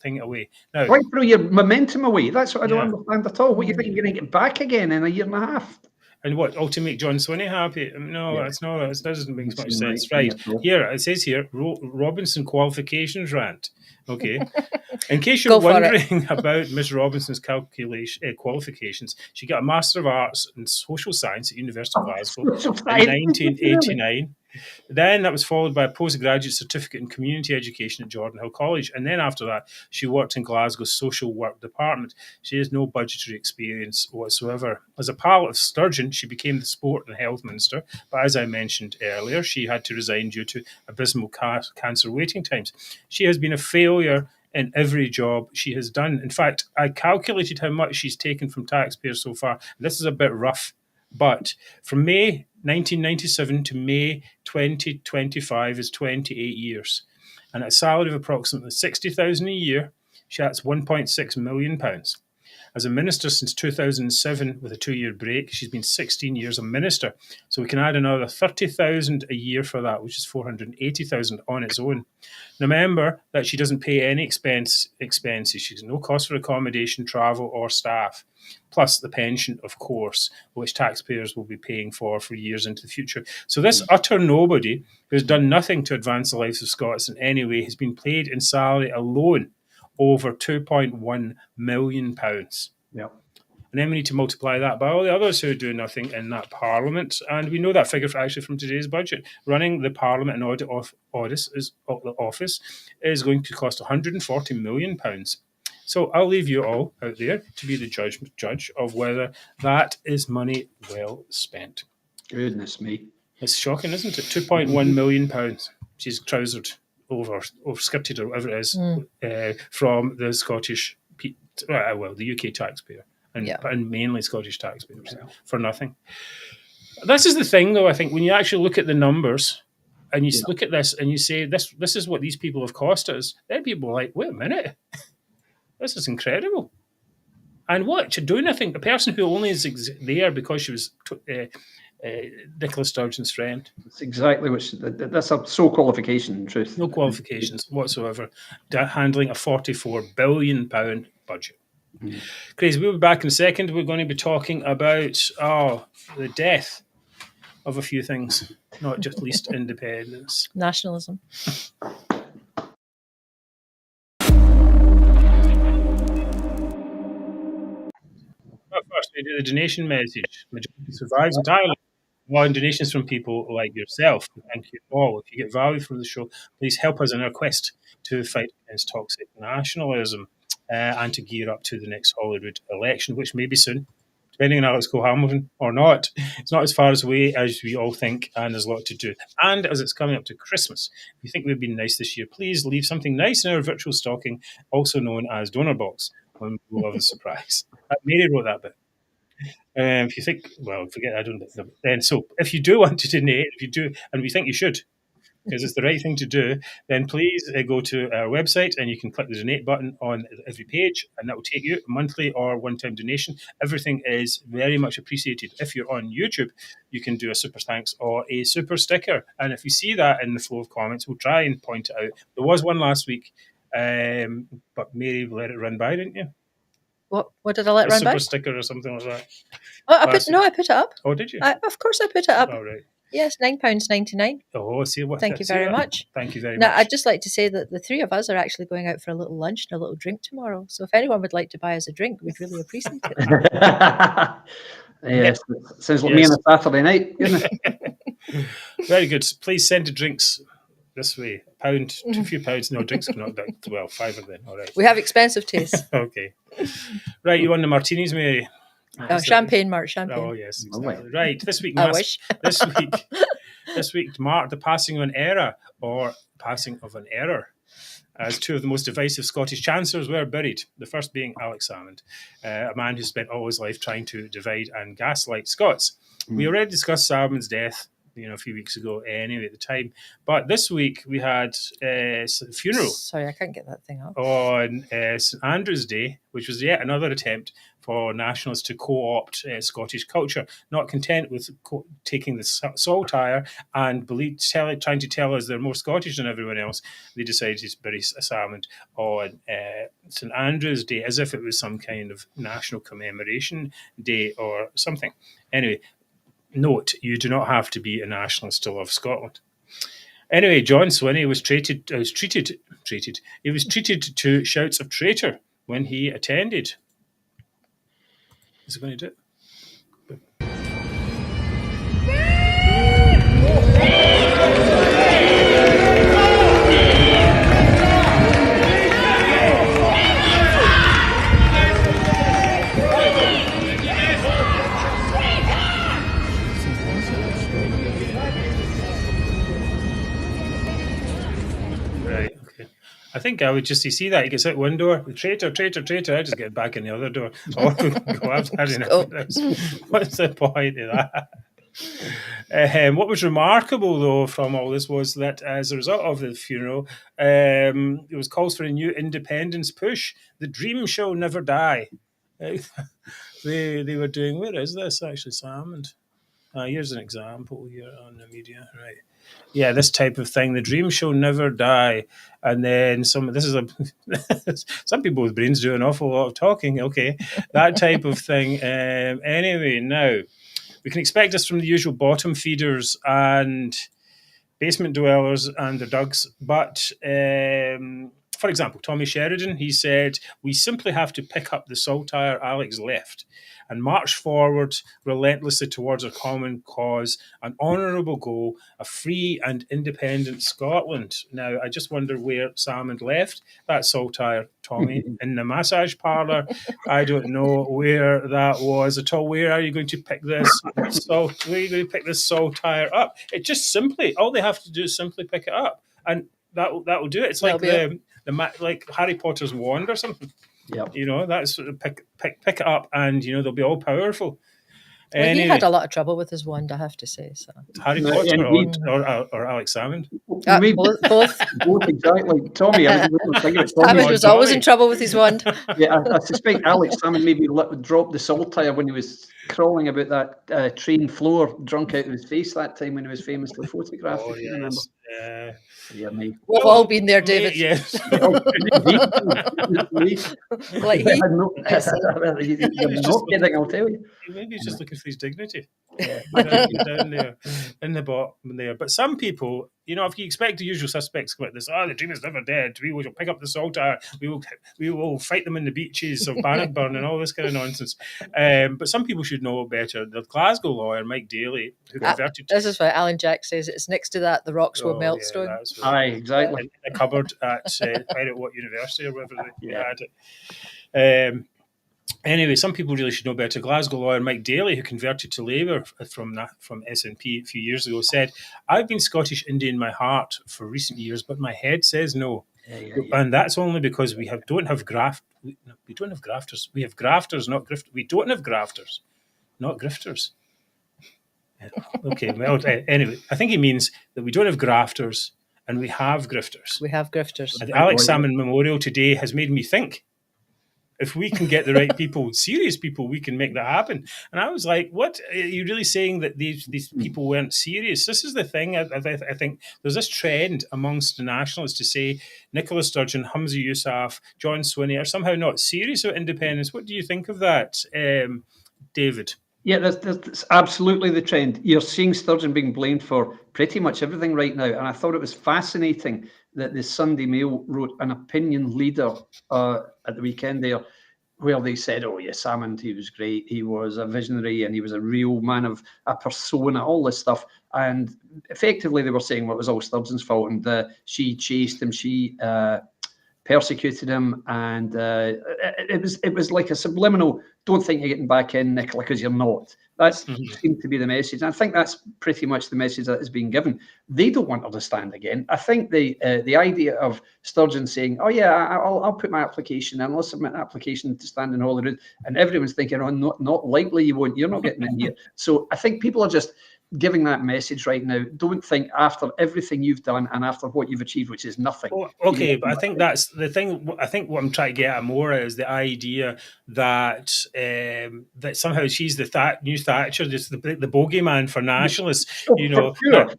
thing away? Now, why throw your momentum away? That's what I don't understand at all. What do you think you're going to get back again in a year and a half? And what, to make John Swinney happy? No, that's not. That doesn't make much sense. Right. Here, it says here, Robinson Qualifications Rant. Okay. In case you're wondering about Miss Robinson's qualifications, she got a Master of Arts in Social Science at University of Glasgow in 1989. Then that was followed by a postgraduate certificate in community education at Jordan Hill College. And then after that, she worked in Glasgow's social work department. She has no budgetary experience whatsoever. As a pal of Sturgeon, she became the sport and health minister. But as I mentioned earlier, she had to resign due to abysmal cancer waiting times. She has been a failure in every job she has done. In fact, I calculated how much she's taken from taxpayers so far. This is a bit rough. But from May 1997 to May 2025 is 28 years. And at a salary of approximately $60,000 a year, that's £1.6 million. As a minister since 2007 with a 2-year break, she's been 16 years a minister. So we can add another $30,000 a year for that, which is $480,000 on its own. Now remember that she doesn't pay any expenses. She has no cost for accommodation, travel or staff. Plus the pension, of course, which taxpayers will be paying for years into the future. So this utter nobody who has done nothing to advance the lives of Scots in any way has been paid in salary alone over £2.1 million. Yeah. And then we need to multiply that by all the others who do nothing in that Parliament. And we know that figure actually from today's budget. Running the Parliament and Audit Office is going to cost £140 million. So I'll leave you all out there to be the judge of whether that is money well spent. Goodness me. It's shocking, isn't it? £2.1 million. She's trousered over skirted or whatever it is from the Scottish, the UK taxpayer and mainly Scottish taxpayers for nothing. This is the thing, though. I think when you actually look at the numbers and you look at this and you say this is what these people have cost us, then people are like, wait a minute, this is incredible. And what to do nothing? A person who only is there because she was Nicola Sturgeon's friend. That's exactly that's a sole qualification, in truth. No qualifications whatsoever. Handling a £44 billion budget. Mm-hmm. Crazy. We'll be back in a second. We're going to be talking about the death of a few things, not just least independence. Nationalism. First, we do the donation message. Majority survives entirely on donations from people like yourself. Thank you all. If you get value from the show, please help us in our quest to fight against toxic nationalism and to gear up to the next Holyrood election, which may be soon, depending on Alex Cole-Hamilton or not. It's not as far away as we all think, and there's a lot to do. And as it's coming up to Christmas, if you think we've been nice this year, please leave something nice in our virtual stocking, also known as Donor Box, when we'll have a surprise. Mary wrote that bit. If you think, well, forget I don't. Then so, if you do want to donate, if you do, and we think you should, because it's the right thing to do, then please go to our website and you can click the donate button on every page, and that will take you a monthly or one-time donation. Everything is very much appreciated. If you're on YouTube, you can do a super thanks or a super sticker, and if you see that in the flow of comments, we'll try and point it out. There was one last week, but Mary let it run by, didn't you? What did I let run by? A super sticker or something like that. Oh, I put it up. Oh, did you? Of course I put it up. All right. Yes, £9.99. Oh, see what? Thank you very much. Thank you very now, much. I'd just like to say that the three of us are actually going out for a little lunch and a little drink tomorrow. So if anyone would like to buy us a drink, we'd really appreciate it. Yes, sounds like me on a Saturday night. Very good. Please send the drinks this way. A few pounds. No, drinks are not that well. £5 then. All right. We have expensive tastes. Okay. Right, you want the martinis, Mary? Champagne, Mark. Champagne. Oh yes, exactly. Right. This week, wish. This week marked the passing of an era, or passing of an error, as two of the most divisive Scottish chancellors were buried. The first being Alex Salmond, a man who spent all his life trying to divide and gaslight Scots. We already discussed Salmond's death, a few weeks ago anyway at the time. But this week we had a funeral. Sorry, I can't get that thing up. On St Andrew's Day, which was yet another attempt for nationalists to co-opt Scottish culture, not content with taking the saltire and trying to tell us they're more Scottish than everyone else. They decided to bury Salmond on St Andrew's Day as if it was some kind of national commemoration day or something. Anyway, note, you do not have to be a nationalist to love Scotland. Anyway, John Swinney was treated to shouts of traitor when he attended. Is it going to do it? I think I would just see that. He gets out one door, traitor. I just get back in the other door. What's the point of that? What was remarkable, though, from all this was that as a result of the funeral, there was calls for a new independence push. The dream shall never die. They were doing, where is this actually, Salmond? Here's an example here on the media, right? Yeah, this type of thing. The dream shall never die. And then some people with brains do an awful lot of talking. Okay, that type of thing. Anyway, now we can expect this from the usual bottom feeders and basement dwellers and their dugs. But for example, Tommy Sheridan, he said, "We simply have to pick up the saltire Alex left and march forward relentlessly towards our common cause, an honourable goal, a free and independent Scotland." Now, I just wonder where Salmond left that saltire, Tommy, in the massage parlour. I don't know where that was at all. Where are you going to pick this saltire up? It just simply, all they have to do is simply pick it up, and that will do it. It's like like Harry Potter's wand or something. Yep. That's sort of pick it up, and they'll be all powerful. Well, anyway, he had a lot of trouble with his wand, I have to say. So Harry Potter or Alex Salmond? Both. Both, exactly. Tommy, Salmond was always in trouble with his wand. Yeah, I suspect Alex Salmond maybe dropped the saltire when he was crawling about that train floor, drunk out of his face that time when he was famously photographed. Oh, yes. Yeah, mate. We've all been there, David. Yes. Like he. You're not kidding, I'll tell you. Maybe he's just looking for his dignity. down there in the bottom there. But some people, if you expect the usual suspects come out this, the dream is never dead. We will pick up the saltire. We will fight them in the beaches of Bannockburn and all this kind of nonsense. But some people should know better. The Glasgow lawyer Mike Daly, who converted. This is what Alan Jack says. It's next to that the Roxwood Meltstone. Yeah, aye, exactly. In the cupboard at what university or wherever they had it. Anyway, some people really should know better. Glasgow lawyer Mike Daly, who converted to Labour from SNP a few years ago, said, "I've been Scottish Indian in my heart for recent years, but my head says no." And that's only because we don't have grafters. We have grafters, not grifters. We don't have grafters, not grifters. Okay, well, anyway, I think he means that we don't have grafters and we have grifters. We have grifters. And the Alex Salmond Memorial today has made me think, if we can get the right people, serious people, we can make that happen. And I was like, what? Are you really saying that these people weren't serious? This is the thing. I think there's this trend amongst the nationalists to say Nicola Sturgeon, Humza Yousaf, John Swinney are somehow not serious about independence. What do you think of that, David? Yeah, that's absolutely the trend. You're seeing Sturgeon being blamed for pretty much everything right now. And I thought it was fascinating that the Sunday Mail wrote an opinion leader at the weekend there, where they said, oh, yeah, Salmond, he was great. He was a visionary and he was a real man of a persona, all this stuff. And effectively, they were saying, well, it was all Sturgeon's fault. And she chased him. She persecuted him. And it was like a subliminal, don't think you're getting back in, Nicola, because you're not. That seemed to be the message. And I think that's pretty much the message that is being given. They don't want her to stand again. I think the idea of Sturgeon saying, oh, yeah, I'll put my application in, I'll submit an application to stand in Holyrood, and everyone's thinking, oh, not likely you won't, you're not getting in here. So I think people are just giving that message right now. Don't think after everything you've done and after what you've achieved, which is nothing. Oh, okay, but I think that's the thing. I think what I'm trying to get at more is the idea that that somehow she's the new Thatcher, just the bogeyman for nationalists. For sure.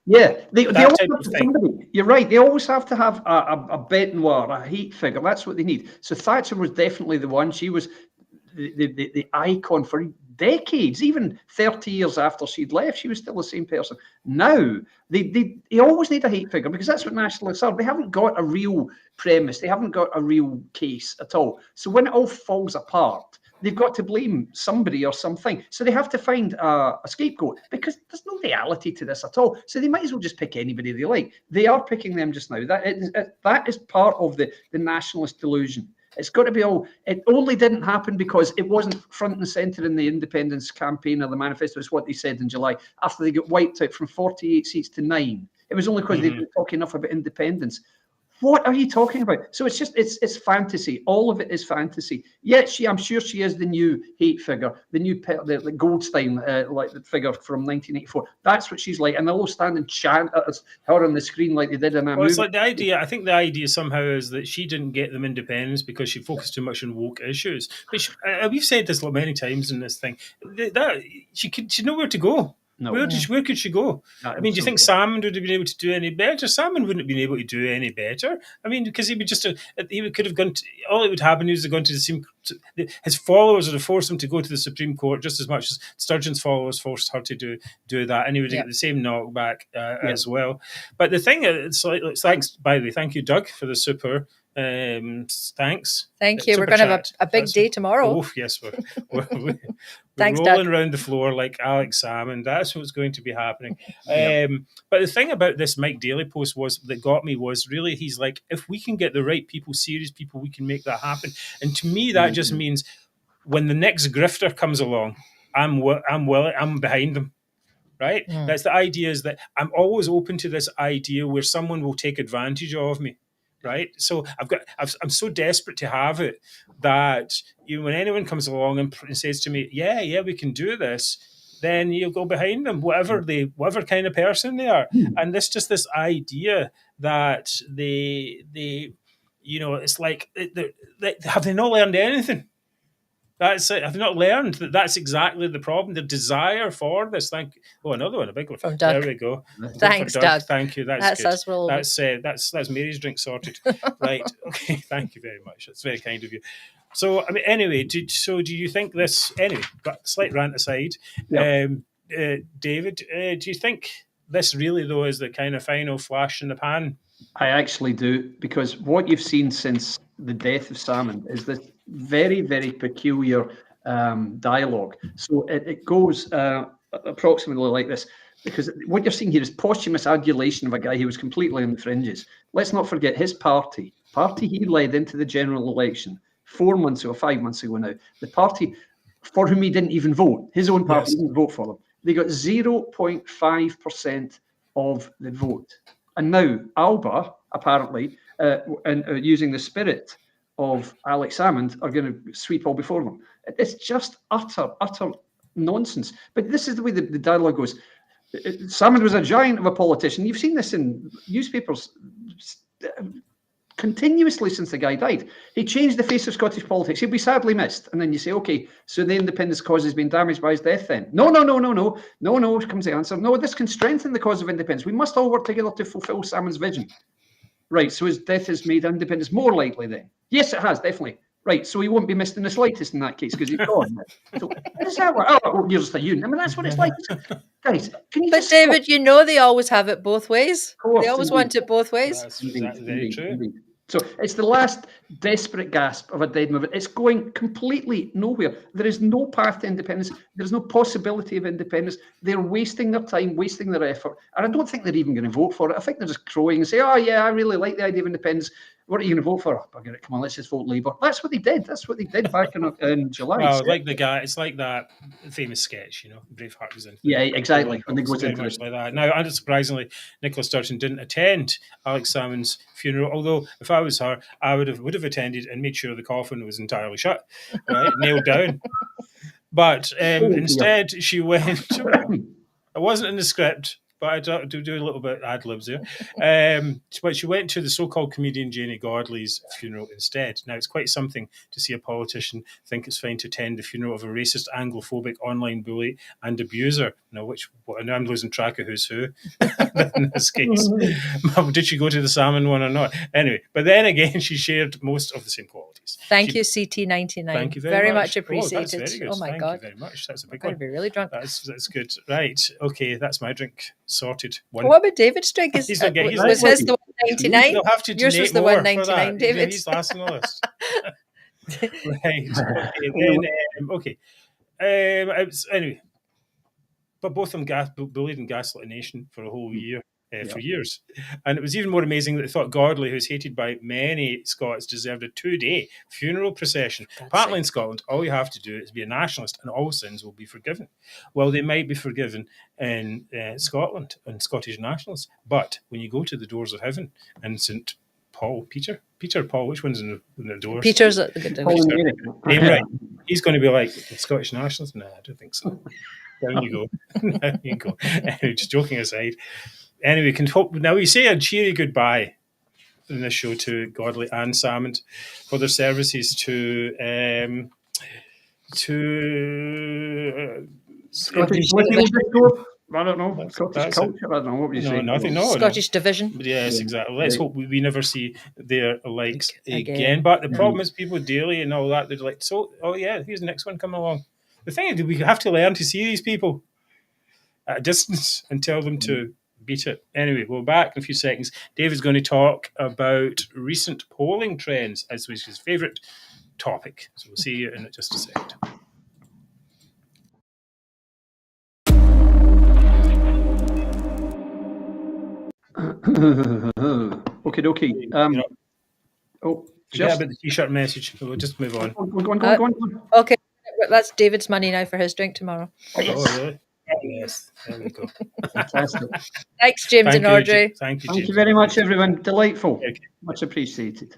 Yeah, they always have somebody. You're right. They always have to have a bête noire, a hate figure. That's what they need. So Thatcher was definitely the one. She was the icon for decades, even 30 years after she'd left, she was still the same person. Now, they always need a hate figure, because that's what nationalists are. They haven't got a real premise. They haven't got a real case at all. So when it all falls apart, they've got to blame somebody or something. So they have to find a scapegoat, because there's no reality to this at all. So they might as well just pick anybody they like. They are picking them just now. That is part of the nationalist delusion. It's got to be all. It only didn't happen because it wasn't front and centre in the independence campaign or the manifesto. It's what they said in July after they got wiped out from 48 seats to 9. It was only because they didn't talk enough about independence. What are you talking about? So it's fantasy. All of it is fantasy. Yet I'm sure she is the new hate figure, the new the Goldstein like the figure from 1984. That's what she's like, and they'll all stand and chant at her on the screen like they did in that movie. It's like the idea. I think the idea somehow is that she didn't get them independence because she focused too much on woke issues. But we've said this many times in this thing. That she'd nowhere to go. No. Where could she go? I mean, do you think Salmond would have been able to do any better? Salmond wouldn't have been able to do any better. I mean, because he could have gone. All it would happen is gone to the same. His followers would have forced him to go to the Supreme Court just as much as Sturgeon's followers forced her to do that, and he would get the same knockback as well. But the thing is, thanks, by the way, thank you, Doug, for the super. Thanks. Thank you. We're going to have a big day tomorrow. Oh, yes. We're Thanks, rolling Doug. Around the floor like Alex Salmond. That's what's going to be happening. But the thing about this Mike Daly post that got me was really, he's like, if we can get the right people, serious people, we can make that happen. And to me, that just means when the next grifter comes along, I'm behind them. Right? That's the idea, is that I'm always open to this idea where someone will take advantage of me. Right, so I'm so desperate to have it that when anyone comes along and says to me, "Yeah, we can do this," then you'll go behind them, whatever kind of person they are. And this idea that it's like, have they not learned anything? That's it. I've not learned that that's exactly the problem. The desire for this. Thank you. Oh, another one, a big one. From Doug. There we go. Thanks, Doug. Thank you. That's good. Us, Will. That's Mary's drink sorted. Right. Okay. Thank you very much. That's very kind of you. So, I mean, anyway, do you think this? Anyway, but slight rant aside. Yep. David, do you think this really, though, is the kind of final flash in the pan? I actually do, because what you've seen since the death of Salmond is this very, very peculiar dialogue. So it goes approximately like this, because what you're seeing here is posthumous adulation of a guy who was completely on the fringes. Let's not forget his party he led into the general election 4 months or 5 months ago now, the party for whom he didn't even vote, his own party didn't vote for them. They got 0.5% of the vote. And now Alba, apparently, using the spirit of Alex Salmond, are going to sweep all before them. It's just utter nonsense. But this is the way the dialogue goes. Salmond was a giant of a politician. You've seen this in newspapers continuously since the guy died. He changed the face of Scottish politics. He'll be sadly missed. And then you say, okay, so the independence cause has been damaged by his death then. No, comes the answer. No, this can strengthen the cause of independence. We must all work together to fulfill Salmond's vision. Right, so his death has made independence more likely then. Yes, it has, definitely. Right, so he won't be missed in the slightest in that case because he's gone. So is that what? Oh, you're just a union. I mean, that's what it's like. Guys, can you But David, you know they always have it both ways. They always want it both ways. That's very true. Indeed. So it's the last desperate gasp of a dead movement. It's going completely nowhere. There is no path to independence. There's no possibility of independence. They're wasting their time, wasting their effort. And I don't think they're even going to vote for it. I think they're just crowing and say, oh, yeah, I really like the idea of independence. What are you going to vote for? Oh, come on, let's just vote Labour. That's what they did. That's what they did back in July. Well, like the guy, it's like that famous sketch, Braveheart was in. Yeah, exactly. When they go into much like that. Now, unsurprisingly, Nicola Sturgeon didn't attend Alex Salmond's funeral. Although, if I was her, I would have attended and made sure the coffin was entirely shut, right, nailed down. But instead, she went. It wasn't in the script. But I do a little bit ad libs there. But she went to the so-called comedian Janie Godley's funeral instead. Now, it's quite something to see a politician think it's fine to attend the funeral of a racist, Anglophobic online bully and abuser. Now, I'm losing track of who's who in this case. Did she go to the Salmond one or not? Anyway, but then again, she shared most of the same qualities. Thank you, CT99. Thank you very much. much appreciated. That's very good. Oh my Thank God. you very much. That's a big one. I'm one. going to be really drunk. That's good. Right. Okay, that's my drink sorted. What about David's drink? Was his the 199? You'll have to Yours was the 199, David. He's last on the list. Right. Okay. Anyway, but both of them bullied and gaslit a nation for a whole year. For years. And it was even more amazing that they thought Godley, who's hated by many Scots, deserved a 2-day funeral procession. Apparently in Scotland, all you have to do is be a nationalist and all sins will be forgiven. Well, they might be forgiven in Scotland and Scottish nationalists, but when you go to the doors of heaven and St. Paul, Peter or Paul, which one's in the doors? Peter's at the doors. Right. He's going to be like, Scottish nationalist? No, I don't think so. Down you go. Down you go. Just joking aside. Anyway, now we say a cheery goodbye in this show to Godley and Salmond for their services to Scottish I don't know. Scottish culture. I don't know what you say. Nothing. No, Scottish division. Yes, exactly. Let's hope we never see their likes again. But the problem is people daily and all that. They're like, here's the next one coming along. The thing is, we have to learn to see these people at a distance and tell them to beat it. Anyway, we'll back in a few seconds. David's going to talk about recent polling trends, as was his favourite topic. So we'll see you in just a second. Okay. Forget about the t-shirt message. We'll just move on. Go on. Okay, that's David's money now for his drink tomorrow. Oh, really? Yes, there we go. Fantastic. Thanks, James and Audrey. Thank you, James. Thank you very much, everyone. Delightful. Okay. Much appreciated.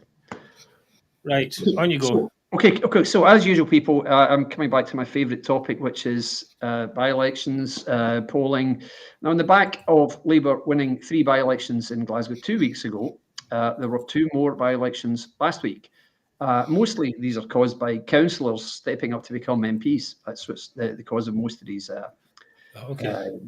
Right, on you go. Okay. So as usual, people, I'm coming back to my favourite topic, which is by-elections, polling. Now, on the back of Labour winning 3 by-elections in Glasgow 2 weeks ago, there were 2 more by-elections last week. Mostly these are caused by councillors stepping up to become MPs. That's what's the cause of most of these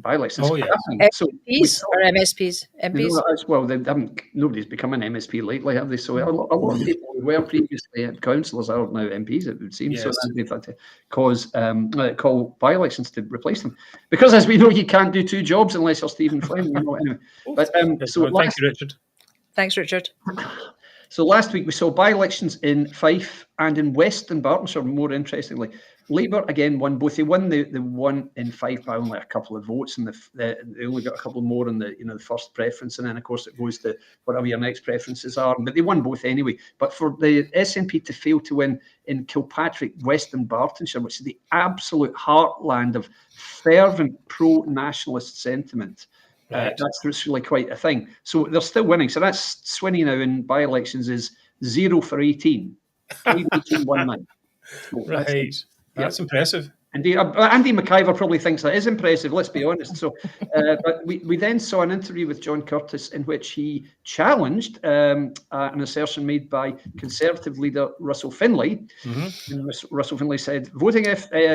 by-elections. Oh, yes. So MPs or MSPs? MPs? Well, they haven't. Nobody's become an MSP lately, have they? So a lot of people who were previously councillors are now MPs, it would seem. Yes. So they've had to call by-elections to replace them, because as we know, you can't do two jobs unless you're Stephen Flynn. Anyway. But thank you, Richard. Thanks, Richard. So last week we saw by-elections in Fife and in West Dunbartonshire. More interestingly, Labour again won both. They won the one in Fife by only a couple of votes, and they only got a couple more in the the first preference, and then of course it goes to whatever your next preferences are. But they won both anyway. But for the SNP to fail to win in Kilpatrick, West Dunbartonshire, which is the absolute heartland of fervent pro-nationalist sentiment. Right. That's really quite a thing. So they're still winning. So that's Swinney now in by-elections is 0 for 18. 18-19. So right. That's impressive. Indeed. Andy McIver probably thinks that is impressive, let's be honest. So, but we then saw an interview with John Curtis in which he challenged an assertion made by Conservative leader Russell Finlay. Mm-hmm. And Russell Finlay said, voting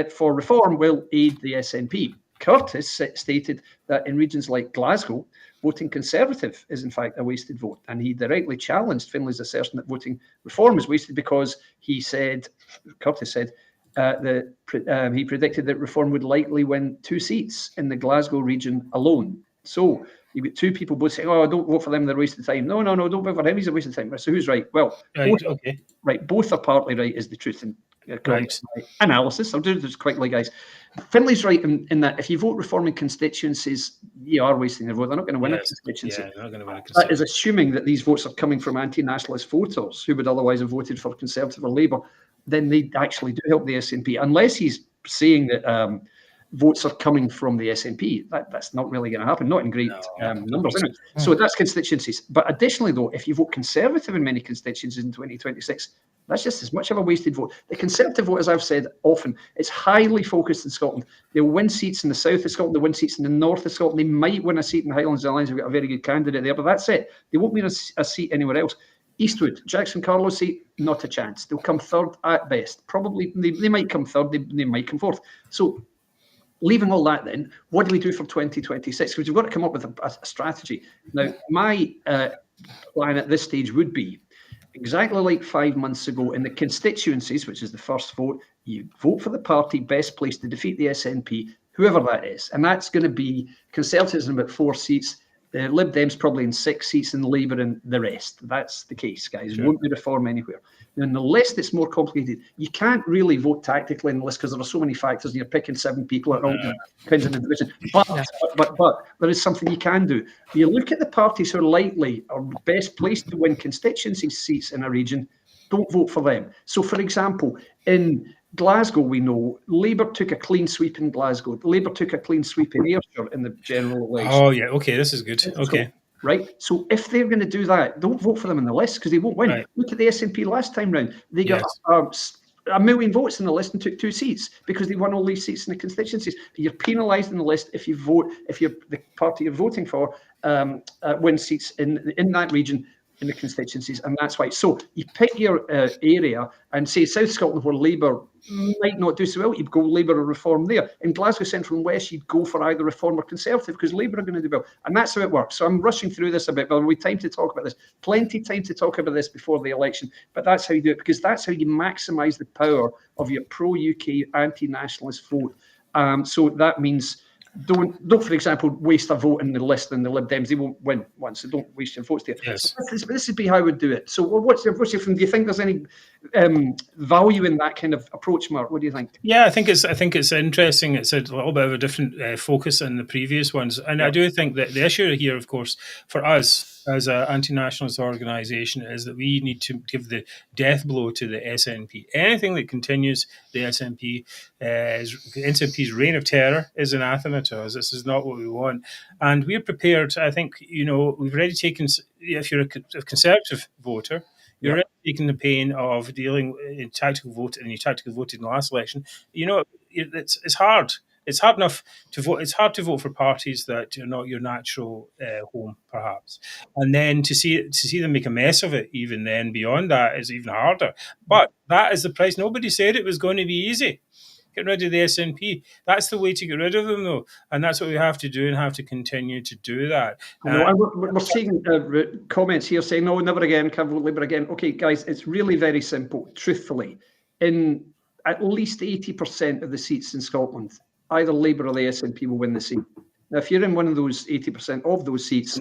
for reform will aid the SNP. Curtis stated that in regions like Glasgow, voting Conservative is in fact a wasted vote. And he directly challenged Finlay's assertion that voting reform is wasted because Curtis said, he predicted that Reform would likely win 2 seats in the Glasgow region alone. So you've got 2 people both saying, "Oh, don't vote for them; they're a waste of time." No, don't vote for him; he's a waste of time. So who's right? Well, both are partly right. Is the truth in analysis? I'll do this quickly, guys. Finlay's right in that if you vote Reform in constituencies, you are wasting their vote. They're not going to win a constituency. Yeah, they're not going to win a constituency. That is assuming that these votes are coming from anti-nationalist voters who would otherwise have voted for Conservative or Labour. Then they actually do help the SNP, unless he's saying that votes are coming from the SNP. That's not really going to happen, not in great numbers. Anyway. So that's constituencies. But additionally, though, if you vote Conservative in many constituencies in 2026, that's just as much of a wasted vote. The Conservative vote, as I've said often, it's highly focused in Scotland. They'll win seats in the south of Scotland, they'll win seats in the north of Scotland, they might win a seat in Highlands and Islands. We've got a very good candidate there, but that's it. They won't win a seat anywhere else. Eastwood, Jackson Carlos seat, not a chance. They'll come third at best. Probably, they might come third, they might come fourth. So leaving all that then, what do we do for 2026? Because we've got to come up with a strategy. Now, my plan at this stage would be exactly like 5 months ago in the constituencies, which is the first vote, you vote for the party best placed to defeat the SNP, whoever that is. And that's going to be Conservatives in about 4 seats, LibDems probably in 6 seats, and Labour in the rest. That's the case, guys. Sure. Won't be reform anywhere. Now, in the list, it's more complicated. You can't really vote tactically in the list because there are so many factors, and you're picking 7 people at all kinds of division. But there is something you can do. You look at the parties who are likely or best placed to win constituency seats in a region, don't vote for them. So, for example, in Glasgow, we know Labour took a clean sweep in Glasgow. Labour took a clean sweep in Ayrshire in the general election. Oh, yeah. Okay, this is good. Okay. So if they're going to do that, don't vote for them in the list because they won't win. Right. Look at the SNP last time round. They got 1 million votes in the list and took 2 seats because they won all these seats in the constituencies. You're penalised in the list if the party you're voting for wins seats in that region in the constituencies, and that's why. So you pick your area and say South Scotland, where Labour might not do so well, you'd go Labour or Reform there. In Glasgow Central and West, you'd go for either Reform or Conservative because Labour are going to do well, and that's how it works. So I'm rushing through this a bit, but we've time to talk about this. Plenty time to talk about this before the election, but that's how you do it because that's how you maximise the power of your pro-UK anti-nationalist vote. So that means. Don't, for example, waste a vote in the list in the LibDems. They won't win once, so don't waste your votes there. Yes. This would be how I would do it. So what's your from? Do you think there's any value in that kind of approach, Mark? What do you think? Yeah, I think it's interesting. It's a little bit of a different focus than the previous ones. And I do think that the issue here, of course, for us as an anti-nationalist organisation is that we need to give the death blow to the SNP. Anything that continues the SNP's reign of terror is anathema to us. This is not what we want. And we're prepared, I think, we've already taken, if you're a Conservative voter, you're already taking the pain of dealing in tactical vote, and you tactically voted in the last election. It's hard. It's hard enough to vote. It's hard to vote for parties that are not your natural home, perhaps, and then to see them make a mess of it. Even then, beyond that, is even harder. But that is the price. Nobody said it was going to be easy. Get rid of the SNP. That's the way to get rid of them, though. And that's what we have to do and have to continue to do that. We're seeing comments here saying, no, never again, can't vote Labour again. Okay, guys, it's really very simple. Truthfully, in at least 80% of the seats in Scotland, either Labour or the SNP will win the seat. Now, if you're in one of those 80% of those seats,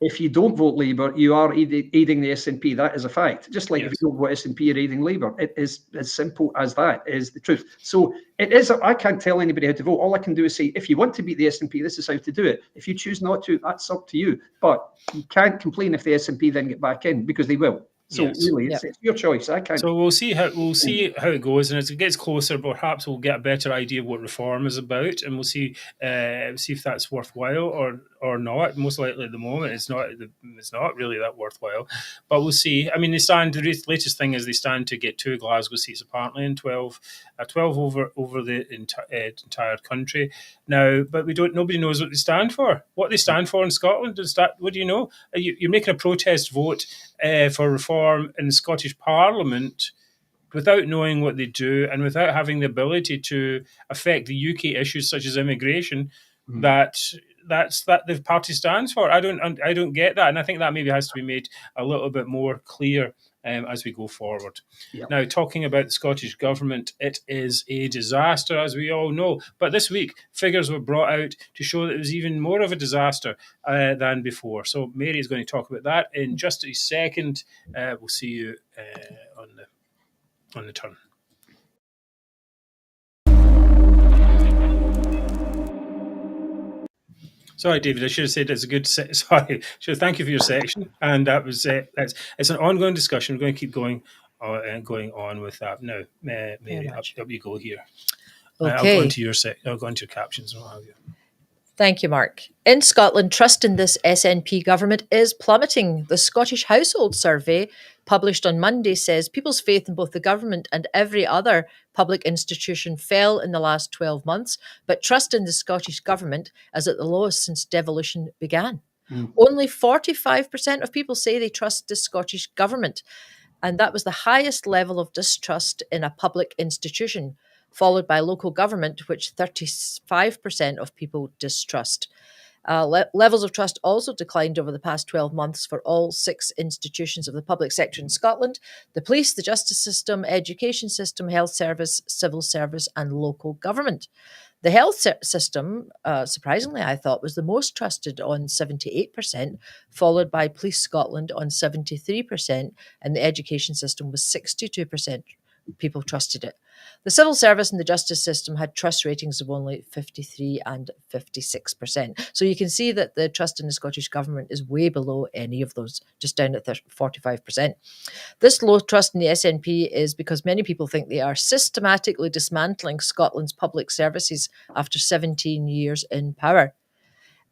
if you don't vote Labour, you are aiding the SNP. That is a fact. Just like if you don't vote SNP, you're aiding Labour. It is as simple as that, is the truth. So it is. I can't tell anybody how to vote. All I can do is say, if you want to beat the SNP, this is how to do it. If you choose not to, that's up to you. But you can't complain if the SNP then get back in, because they will. So really, it's your choice. I can't. So we'll see how it goes, and as it gets closer, perhaps we'll get a better idea of what reform is about, and we'll see if that's worthwhile or not. Most likely, at the moment, it's not really that worthwhile, but we'll see. I mean, the latest thing is they stand to get 2 Glasgow seats apparently, and 12 over the entire country now. But nobody knows what they stand for. What they stand for in Scotland? What do you know? You're making a protest vote for reform in the Scottish Parliament without knowing what they do and without having the ability to affect the UK issues such as immigration. That's the party stands for. I don't get that, and I think that maybe has to be made a little bit more clear as we go forward. Now, talking about the Scottish Government, it is a disaster, as we all know. But this week, figures were brought out to show that it was even more of a disaster than before. So Mary is going to talk about that in just a second. We'll see you on the turn. Sorry, David. I should have said it's a good. Thank you for your section, and that was it's an ongoing discussion. We're going to keep going on with that now. Mary, up you go here. Okay. I'll go into your I'll go into your captions and what have you. Thank you, Mark. In Scotland, trust in this SNP government is plummeting. The Scottish Household Survey, published on Monday, says people's faith in both the government and every other public institution fell in the last 12 months, but trust in the Scottish government is at the lowest since devolution began. Only 45% of people say they trust the Scottish government, and that was the highest level of distrust in a public institution, followed by local government, which 35% of people distrust. Levels of trust also declined over the past 12 months for all 6 institutions of the public sector in Scotland: the police, the justice system, education system, health service, civil service, and local government. The health system, surprisingly, I thought, was the most trusted on 78%, followed by Police Scotland on 73%, and the education system was 62%. People trusted it. The civil service and the justice system had trust ratings of only 53 and 56%. So you can see that the trust in the Scottish government is way below any of those, just down at 45%. This low trust in the SNP is because many people think they are systematically dismantling Scotland's public services after 17 years in power.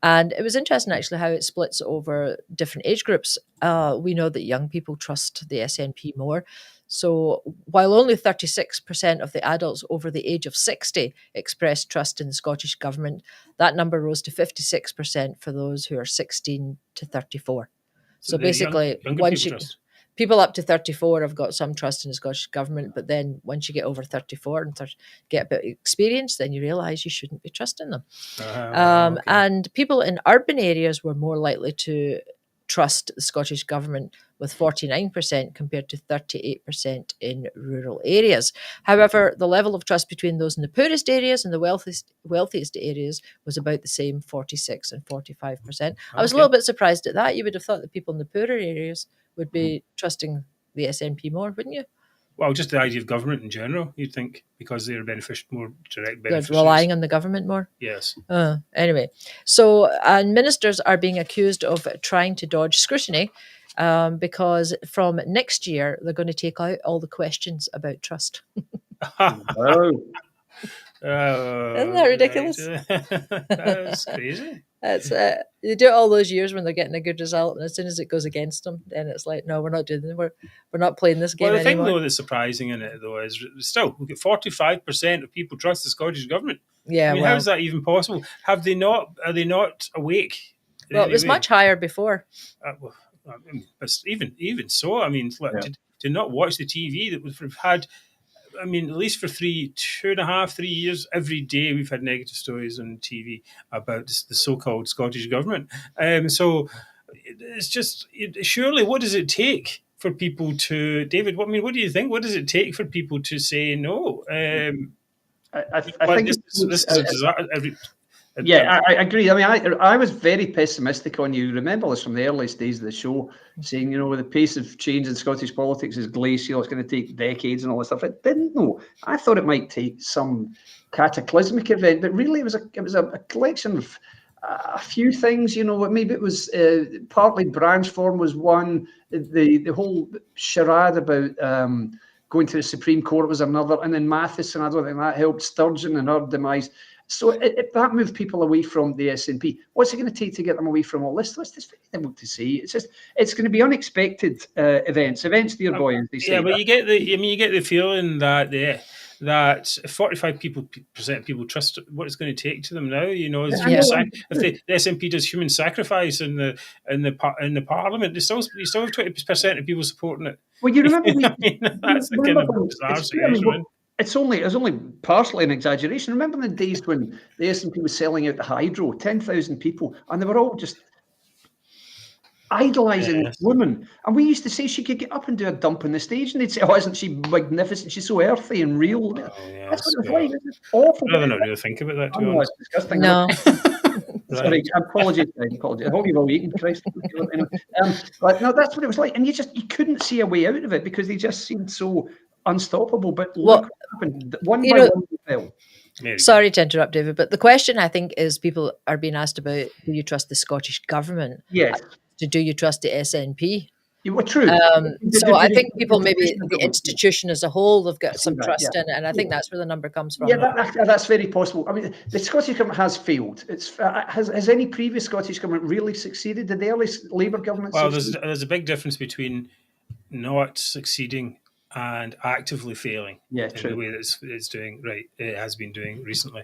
And it was interesting, actually, how it splits over different age groups. We know that young people trust the SNP more. So while only 36% of the adults over the age of 60 expressed trust in the Scottish government, that number rose to 56% for those who are 16 to 34. So basically, people up to 34 have got some trust in the Scottish government, but then once you get over 34 and get a bit of experience, then you realise you shouldn't be trusting them. And people in urban areas were more likely to trust the Scottish government, with 49% compared to 38% in rural areas. However, the level of trust between those in the poorest areas and the wealthiest areas was about the same, 46 and 45%. I was a little bit surprised at that. You would have thought that people in the poorer areas would be trusting the SNP more, wouldn't you? Well, just the idea of government in general, you'd think, because they're more direct beneficiaries. Relying on the government more? Yes. Anyway, so ministers are being accused of trying to dodge scrutiny because from next year, they're going to take out all the questions about trust. Wow. Isn't that ridiculous? That's crazy. They do it all those years when they're getting a good result, and as soon as it goes against them, then it's like, no, we're not doing it. We're not playing this game anymore. Well, the thing, though, that's surprising in it, though, is still, we get 45% of people trust the Scottish government. Yeah, how is that even possible? Are they not awake? Well, it was much higher before. But even so, I mean, did not watch the TV that would have had I mean, at least for 2.5, 3 years, every day we've had negative stories on TV about the so-called Scottish government. So it's just, surely, what does it take for people to, David? What do you think? What does it take for people to say no? I think this is a disaster. Yeah, I agree. I mean, I was very pessimistic on you. Remember this from the earliest days of the show, saying, the pace of change in Scottish politics is glacial. It's going to take decades and all this stuff. It didn't, though. I thought it might take some cataclysmic event, but really it was a collection of a few things. Maybe it was partly branch form was one. The whole charade about going to the Supreme Court was another, and then Matheson, I don't think that helped. Sturgeon and her demise. So that moved people away from the SNP. What's it going to take to get them away from all this? It's very difficult to say. It's going to be unexpected events, dear boy, as they say. Yeah, but you get the feeling that that 45% of people trust what it's going to take to them now. If the SNP does human sacrifice in the Parliament, they still have 20% of people supporting it. Well, you remember that's the kind of bizarre situation. It's only partially an exaggeration. Remember the days when the SNP was selling out the Hydro, 10,000 people, and they were all just idolising this woman. And we used to say she could get up and do a dump on the stage, and they'd say, "Oh, isn't she magnificent? She's so earthy and real." That's what it was like. It's awful. I'd rather not really think about that, to be honest. It's disgusting. No. Sorry, apologies. I hope you've all eaten, Christ. But no, that's what it was like. And you couldn't see a way out of it because they just seemed so unstoppable. But look what happened. One by one they fell. Sorry to interrupt, David, but the question I think is people are being asked about, do you trust the Scottish government? Yes. Do you trust the SNP? You were true. So I think people, maybe the institution as a whole, they've got some trust in it, and I think that's where the number comes from. Yeah, that's very possible. I mean, the Scottish government has failed. Has any previous Scottish government really succeeded? Did the early Labour government succeed? Well, there's a big difference between not succeeding and actively failing in the way that it's doing. Right, it has been doing recently.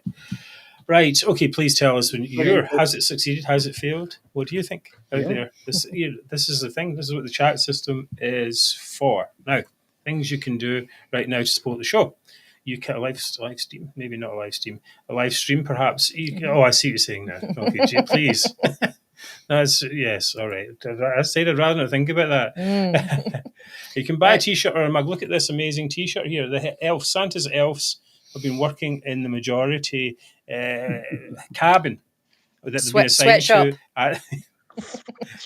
Right. Okay. Please tell us has it succeeded? Has it failed? What do you think out there? This is the thing. This is what the chat system is for. Now, things you can do right now to support the show. You can live stream, maybe not a live stream, a live stream perhaps. I see what you're saying now. Okay, please. Yes. All right. I said I'd rather not think about that. You can buy a T-shirt or a mug. Look at this amazing T-shirt here. The Santa's elves have been working in the majority cabin that they've been assigned to.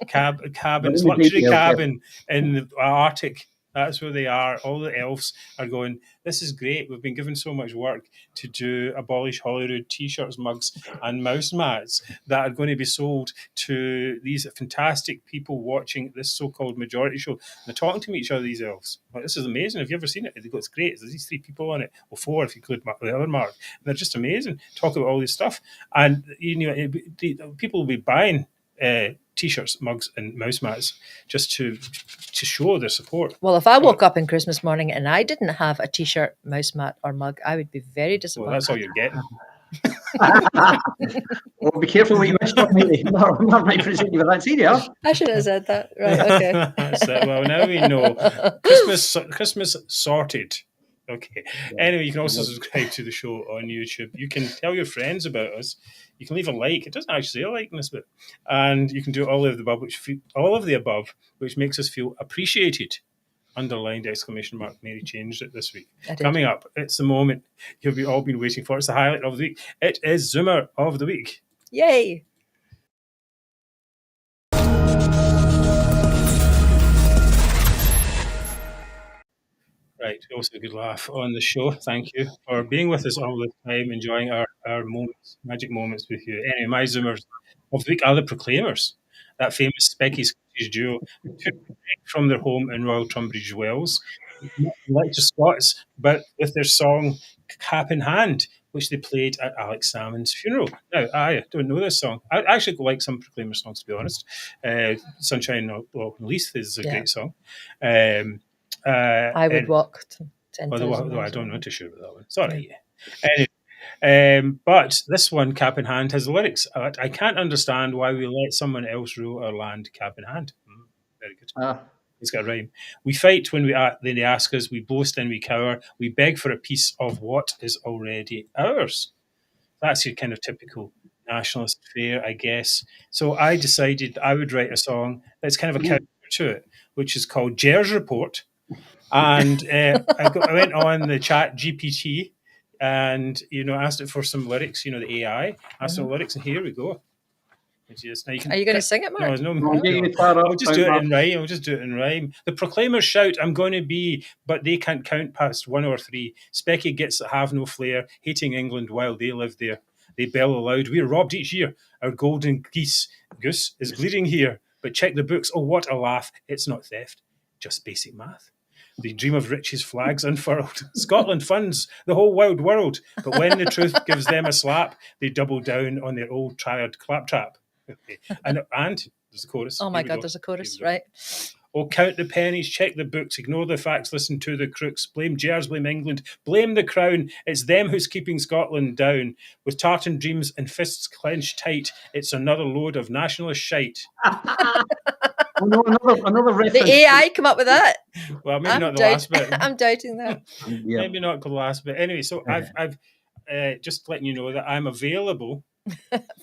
Cabin, luxury cabin in the Arctic. That's where they are. All the elves are going, this is great. We've been given so much work to do Abolish Holyrood T-shirts, mugs and mouse mats that are going to be sold to these fantastic people watching this so-called majority show. And they're talking to each other, these elves. Like, this is amazing. Have you ever seen it? They go, it's great. There's these 3 people on it. Well, 4 if you include the other Mark. And they're just amazing. Talk about all this stuff. And people will be buying T-shirts, mugs and mouse mats just to show their support. Well, if I woke up on Christmas morning and I didn't have a T-shirt, mouse mat or mug, I would be very disappointed. Well, that's all you're getting. Well, be careful what you wish for, maybe. Mark might present you with that CD. I should have said that. Right, okay. That's it. Well, now we know. Christmas sorted. Okay. Yeah. Anyway, you can also subscribe to the show on YouTube. You can tell your friends about us. You can leave a like. It doesn't actually say a like in this bit. And you can do all of the above, which makes us feel appreciated. Underlined exclamation mark. Mary changed it this week. Coming up, it's the moment you've all been waiting for. It's the highlight of the week. It is Zoomer of the Week. Yay! Right, also a good laugh on the show. Thank you for being with us all the time, enjoying our moments, magic moments with you. Anyway, my Zoomers of the week are the Proclaimers, that famous Specky Scottish duo from their home in Royal Tunbridge Wells, like to Scots, but with their song Cap in Hand, which they played at Alex Salmond's funeral. Now, I don't know this song. I actually like some Proclaimer songs, to be honest. Sunshine on Leith is a great song. I would walk 10,000 I don't know to share about that one. Sorry. Anyway, but this one, Cap in Hand, has the lyrics. I can't understand why we let someone else rule our land cap in hand. Very good. It's got a rhyme. We fight when they ask us. We boast and we cower. We beg for a piece of what is already ours. That's your kind of typical nationalist fare, I guess. So I decided I would write a song that's kind of a counter to it, which is called Jer's Report. And I went on the chat GPT and, asked it for some lyrics, the AI, asked for lyrics, and here we go. Are you going to sing it, Mark? I'll just do it in rhyme. The proclaimers shout, I'm going to be, but they can't count past 1 or 3. Specky gits that have no flair, hating England while they live there. They bellow aloud, we're robbed each year. Our golden goose is bleeding here. But check the books, oh, what a laugh. It's not theft, just basic math. They dream of riches, flags unfurled. Scotland funds the whole wide world. But when the truth gives them a slap, they double down on their old tired claptrap. Okay. And there's a chorus. Oh my God, there's a chorus, right? Oh, count the pennies, check the books, ignore the facts, listen to the crooks, blame Gers, blame England, blame the crown. It's them who's keeping Scotland down. With tartan dreams and fists clenched tight, it's another load of nationalist shite. Another reference. The AI come up with that. Well, maybe not the last bit. I'm doubting that. Maybe not the last bit. Anyway, so I've just letting you know that I'm available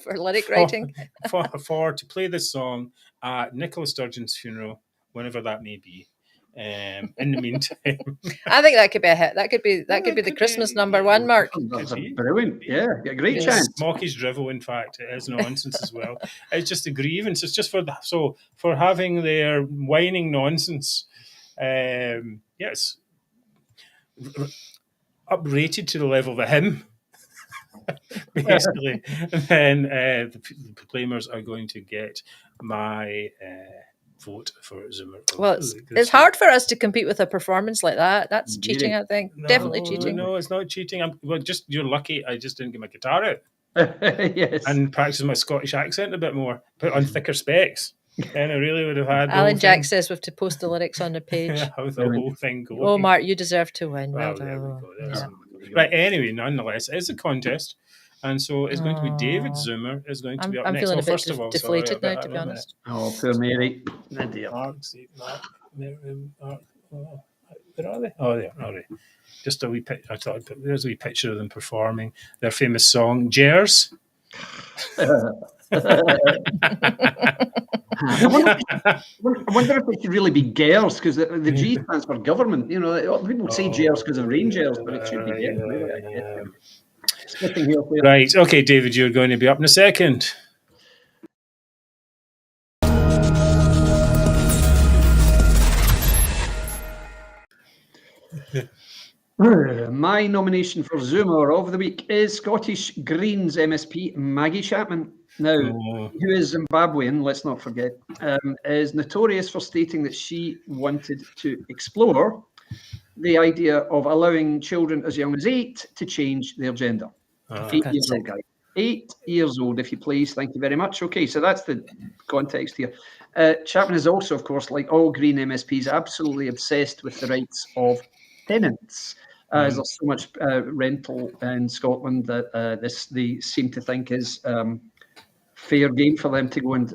for lyric writing for to play this song at Nicola Sturgeon's funeral, whenever that may be. In the meantime, I think that could be a hit. That could be the Christmas number one, Mark. That's brilliant. Yeah, a great chance. Smocky's drivel, in fact, it is nonsense as well. It's just a grievance. It's just for having their whining nonsense. Yes, uprated to the level of a hymn. Basically, and then the proclaimers are going to get my vote for Zimmer. Well, it's hard for us to compete with a performance like that. That's cheating, I think. Definitely cheating. No, it's not cheating. You're lucky I just didn't get my guitar out. Yes. And practice my Scottish accent a bit more. Put on thicker specs. And I really would have had. Alan Jack says we have to post the lyrics on the page. How's the whole thing going? Oh, Mark, you deserve to win. Well, there we go. Right, anyway, nonetheless, it's a contest. And so it's going to be David Zoomer is going to be up next. I'm feeling a bit first of all, deflated now, to be honest. Oh, poor Mary. Where are they? Oh, there are they? Just a wee picture. I thought I'd put, there's a wee picture of them performing their famous song, Gers. I wonder if it should really be Gers, because the G stands for government. People say Gers because of Rangers, but it should be Gers. Right, okay, David, you're going to be up in a second. My nomination for Zoomer of the week is Scottish Greens MSP Maggie Chapman. Now, who is Zimbabwean, let's not forget, is notorious for stating that she wanted to explore the idea of allowing children as young as 8 to change their gender. 8 years old, guys. 8 years old, if you please. Thank you very much. Okay, so that's the context here. Chapman is also, of course, like all Green MSPs, absolutely obsessed with the rights of tenants. There's so much rental in Scotland that they seem to think is fair game for them to go and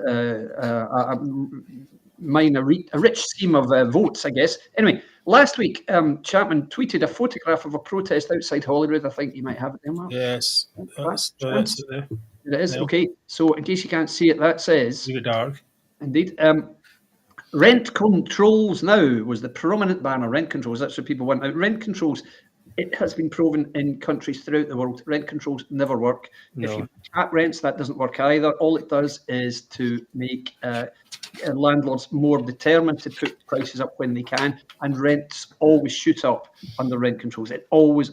mine a rich scheme of votes, I guess. Anyway, last week, Chapman tweeted a photograph of a protest outside Holyrood. I think you might have it there, Mark. Yes. That's it is. Yep. Okay. So in case you can't see it, that says... Leave it dark. Indeed. Rent controls now was the prominent banner. Rent controls. That's what people want out. Rent controls. It has been proven in countries throughout the world. Rent controls never work. No. If you cap rents, that doesn't work either. All it does is to make landlords more determined to put prices up when they can, and rents always shoot up under rent controls. It always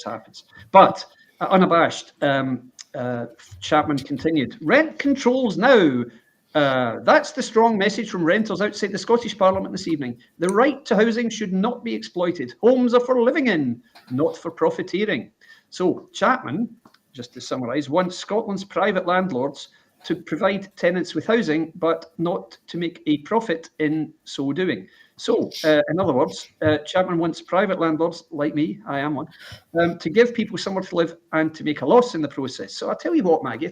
happens. But unabashed, Chapman continued. Rent controls now. That's the strong message from renters outside the Scottish Parliament this evening. The right to housing should not be exploited. Homes are for living in, not for profiteering. So Chapman, just to summarise, wants Scotland's private landlords to provide tenants with housing, but not to make a profit in so doing. So, in other words, Chapman wants private landlords, like me, I am one, to give people somewhere to live and to make a loss in the process. So I'll tell you what, Maggie,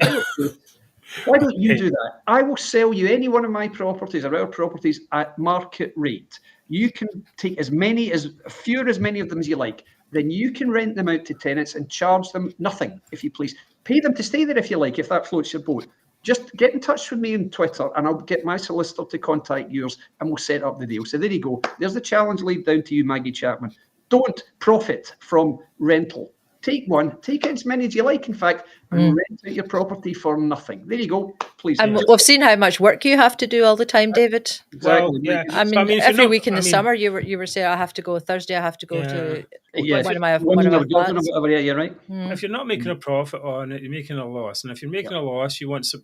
Why don't you do that? I will sell you any one of my properties or our properties at market rate. You can take as many of them as you like. Then you can rent them out to tenants and charge them nothing, if you please. Pay them to stay there if you like, if that floats your boat. Just get in touch with me on Twitter and I'll get my solicitor to contact yours and we'll set up the deal. So there you go. There's the challenge laid down to you, Maggie Chapman. Don't profit from rental. Take it as many as you like, in fact, and rent out your property for nothing. There you go. Please. And we've seen how much work you have to do all the time, David. Exactly. Well, yeah. I mean, every week in the summer, you were saying, I have to go Thursday, I have to go to one of my flats. You're right. If you're not making a profit on it, you're making a loss. And if you're making a loss, she wants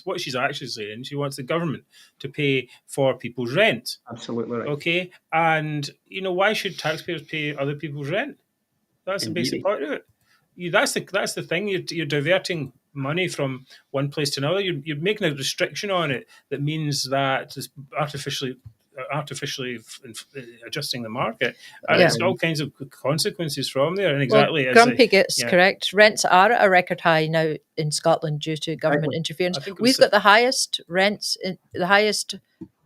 what she's actually saying. She wants the government to pay for people's rent. Absolutely right. Okay. And, why should taxpayers pay other people's rent? That's the basic part of it. That's the thing. You're diverting money from one place to another. You're making a restriction on it that means that it's artificially adjusting the market, and it's all kinds of consequences from there. And exactly, Grumpy gets correct. Rents are at a record high now in Scotland due to government interference. We've got the highest rents, the highest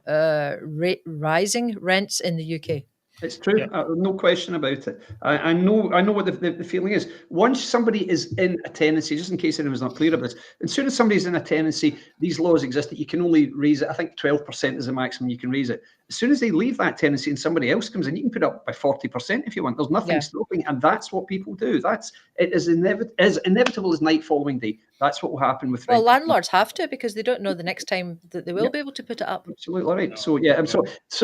rising rents in the UK. It's true, no question about it. I know what the feeling is. Once somebody is in a tenancy, just in case anyone's not clear about this, as soon as somebody's in a tenancy, these laws exist that you can only raise it. I think 12% is the maximum you can raise it. As soon as they leave that tenancy and somebody else comes in, you can put it up by 40% if you want. There's nothing stopping, and that's what people do. It is inevitable as night following day. That's what will happen with rent. Well, landlords have to, because they don't know the next time that they will be able to put it up. Absolutely right. So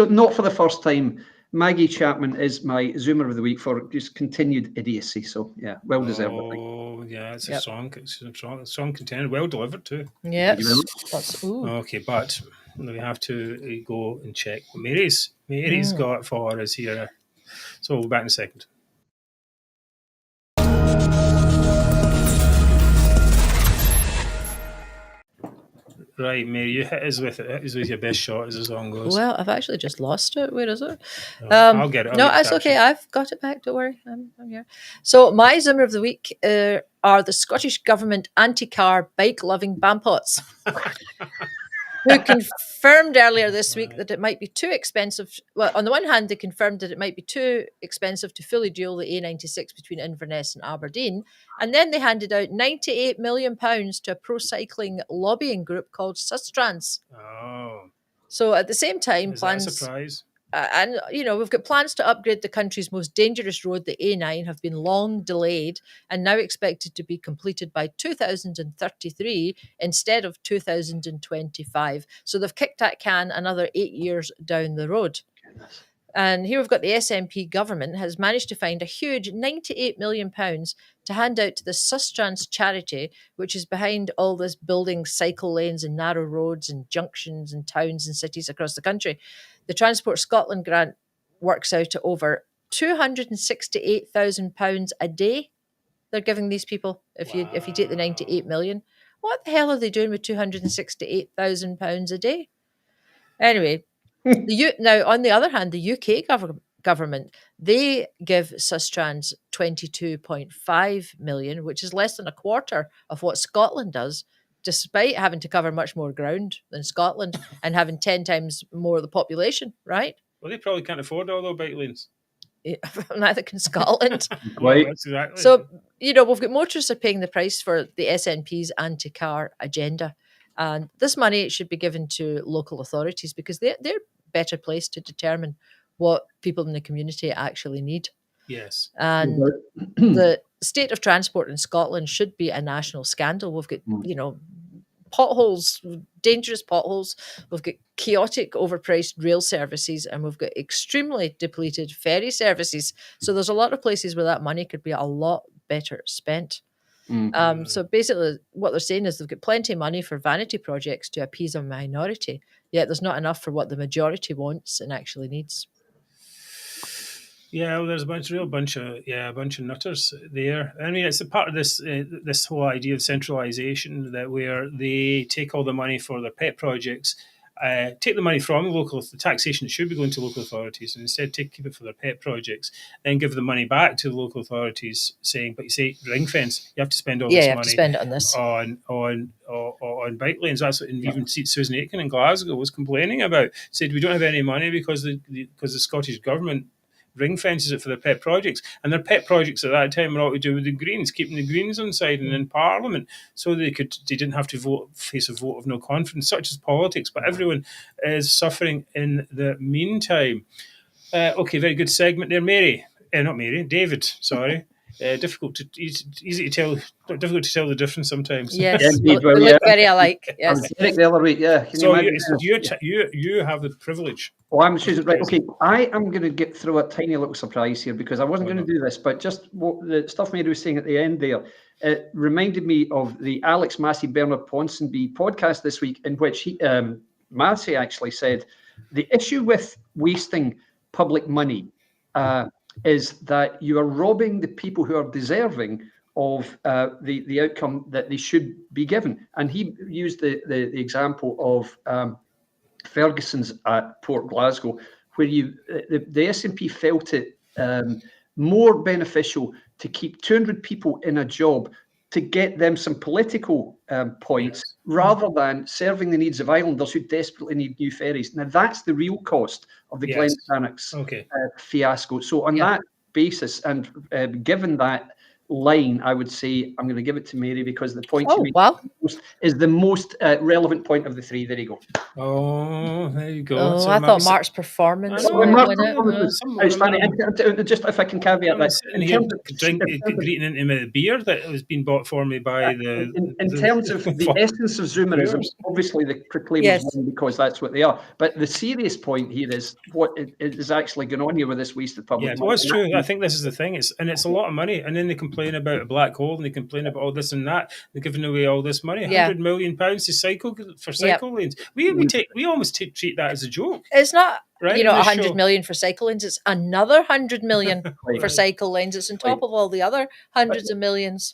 not for the first time, Maggie Chapman is my Zoomer of the week for just continued idiocy. So well deserved. Oh yeah, it's a strong contender, well delivered too. Yeah. Okay, but we have to go and check what Mary's got for us here. So we'll be back in a second. Right, Mary, you hit us with it. It was with your best shot as the song goes. Well, I've actually just lost it. Where is it? I'll get it. It's okay. I've got it back. Don't worry. I'm here. So my Zoomer of the week are the Scottish Government anti-car bike-loving bampots, who confirmed earlier this week that it might be too expensive. Well, on the one hand, they confirmed that it might be too expensive to fully dual the A96 between Inverness and Aberdeen. And then they handed out £98 million to a pro-cycling lobbying group called Sustrans. Oh. So at the same time, Is that a surprise? And, we've got plans to upgrade the country's most dangerous road, the A9, have been long delayed and now expected to be completed by 2033 instead of 2025. So they've kicked that can another 8 years down the road. Goodness. And here we've got the SNP government has managed to find a huge £98 million to hand out to the Sustrans charity, which is behind all this building cycle lanes and narrow roads and junctions and towns and cities across the country. The Transport Scotland grant works out to over £268,000 a day they're giving these people if you take the 98 million. What the hell are they doing with £268,000 a day? Anyway, now on the other hand, the UK government, they give Sustrans 22.5 million, which is less than a quarter of what Scotland does, despite having to cover much more ground than Scotland and having 10 times more of the population, right? Well, they probably can't afford all those bike lanes. Neither can Scotland. Right. Exactly. So, we've got motorists are paying the price for the SNP's anti-car agenda. And this money should be given to local authorities because they're better placed to determine what people in the community actually need. Yes. And the state of transport in Scotland should be a national scandal. We've got, potholes, dangerous potholes. We've got chaotic, overpriced rail services, and we've got extremely depleted ferry services. So there's a lot of places where that money could be a lot better spent. So basically what they're saying is they've got plenty of money for vanity projects to appease a minority, yet there's not enough for what the majority wants and actually needs. Yeah, well, there's a bunch of nutters there. I mean, it's a part of this whole idea of centralisation, that where they take all the money for their pet projects take the money from the taxation that should be going to local authorities, and instead keep it for their pet projects, then give the money back to the local authorities, saying, but you say ring fence, you have to spend all this money to spend it on this on bike lanes. That's what even Susan Aitken in Glasgow was complaining about. Said we don't have any money because the Scottish government ring fences it for their pet projects, and their pet projects at that time were all to do with the Greens, keeping the Greens on side and in Parliament, so they didn't have to face a vote of no confidence, such as politics. But everyone is suffering in the meantime. Okay, very good segment there, David. Sorry. Easy to tell. Difficult to tell the difference sometimes. Yes, we look very alike. Yes. The other week, yeah. So you have the privilege. Oh, I'm choosing right. Okay, I am going to get through a tiny little surprise here because I wasn't going to do this, but just what the stuff Mary was saying at the end there, it reminded me of the Alex Massey Bernard Ponsonby podcast this week, in which Massey actually said the issue with wasting public money is that you are robbing the people who are deserving of the outcome that they should be given. And he used the example of Ferguson's at Port Glasgow, where the SNP felt it more beneficial to keep 200 people in a job to get them some political points rather than serving the needs of islanders who desperately need new ferries. Now, that's the real cost of the Glen Sannox fiasco. So on that basis, and given that line, I would say I'm going to give it to Mary because the point she made is the most relevant point of the three. There you go. Oh, there you go. Oh, so I thought Mark's performance. It's funny. Just if I can caveat that, greeting into the beer that has been bought for me by the. In terms of the essence of Zoomerism, obviously the proclaimers won because that's what they are. But the serious point here is what is actually going on here with this wasted public money. Well, it's true. I think this is the thing. It's a lot of money, and then they complain about a black hole, and they complain about all this and that. They're giving away all this money, £100 million to cycle lanes. We almost treat that as a joke. It's not, right, 100 million for cycle lanes. It's another 100 million for cycle lanes. It's on top of all the other hundreds of millions.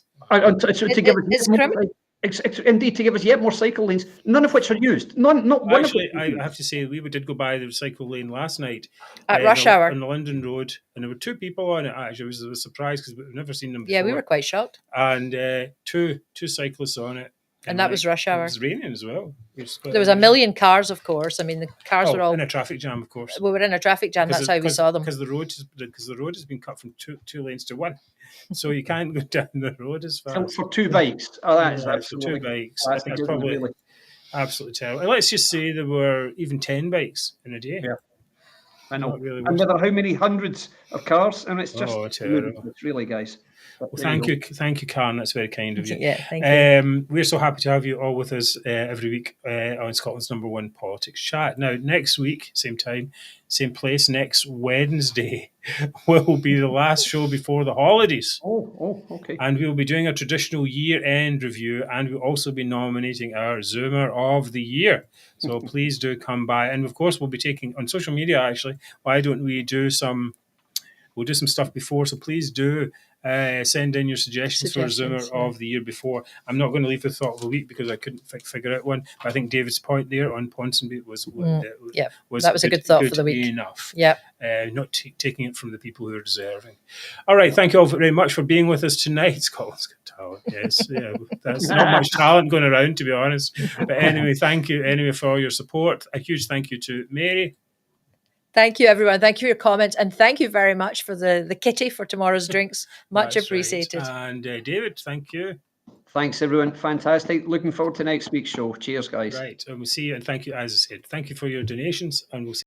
Indeed, to give us yet more cycle lanes, none of which are used. Actually, I have to say, we did go by the cycle lane last night at rush hour on the London Road, and there were two people on it. Actually, it was a surprise because we've never seen them before. Yeah, we were quite shocked. And two cyclists on it. And that was rush hour. It was raining as well. There was a million cars, of course. I mean, the cars were all in a traffic jam, of course. We were in a traffic jam. That's how we saw them. Because the road has been cut from two lanes to one, so you can't go down the road as fast. For two bikes. Oh, that is absolutely for two bikes. That's probably absolutely terrible. And let's just say there were even 10 bikes in a day. Yeah. I know. Really and there are how many hundreds of cars, and it's just terrible. It's really, guys. Well, thank you, Karen. That's very kind of you. Yeah, thank you. We're so happy to have you all with us every week on Scotland's #1 politics chat. Now, next week, same time, same place, next Wednesday will be the last show before the holidays. Oh, okay. And we'll be doing a traditional year-end review, and we'll also be nominating our Zoomer of the Year. So please do come by. And of course, we'll be taking on social media, actually. Why don't we do some... We'll do some stuff before, so please do send in your suggestions for a Zoomer of the year before. I'm not going to leave the thought of the week because I couldn't figure out one. But I think David's point there on Ponsonby was that was a good thought for the week. Enough. Yeah, not taking it from the people who are deserving. All right, thank you all very much for being with us tonight. Scotland's got talent. Yes, there's not much talent going around, to be honest. But anyway, thank you anyway for all your support. A huge thank you to Mary. Thank you, everyone. Thank you for your comments. And thank you very much for the kitty for tomorrow's drinks. Much appreciated. Right. And David, thank you. Thanks, everyone. Fantastic. Looking forward to next week's show. Cheers, guys. Right. And we'll see you. And thank you, as I said, thank you for your donations. And we'll see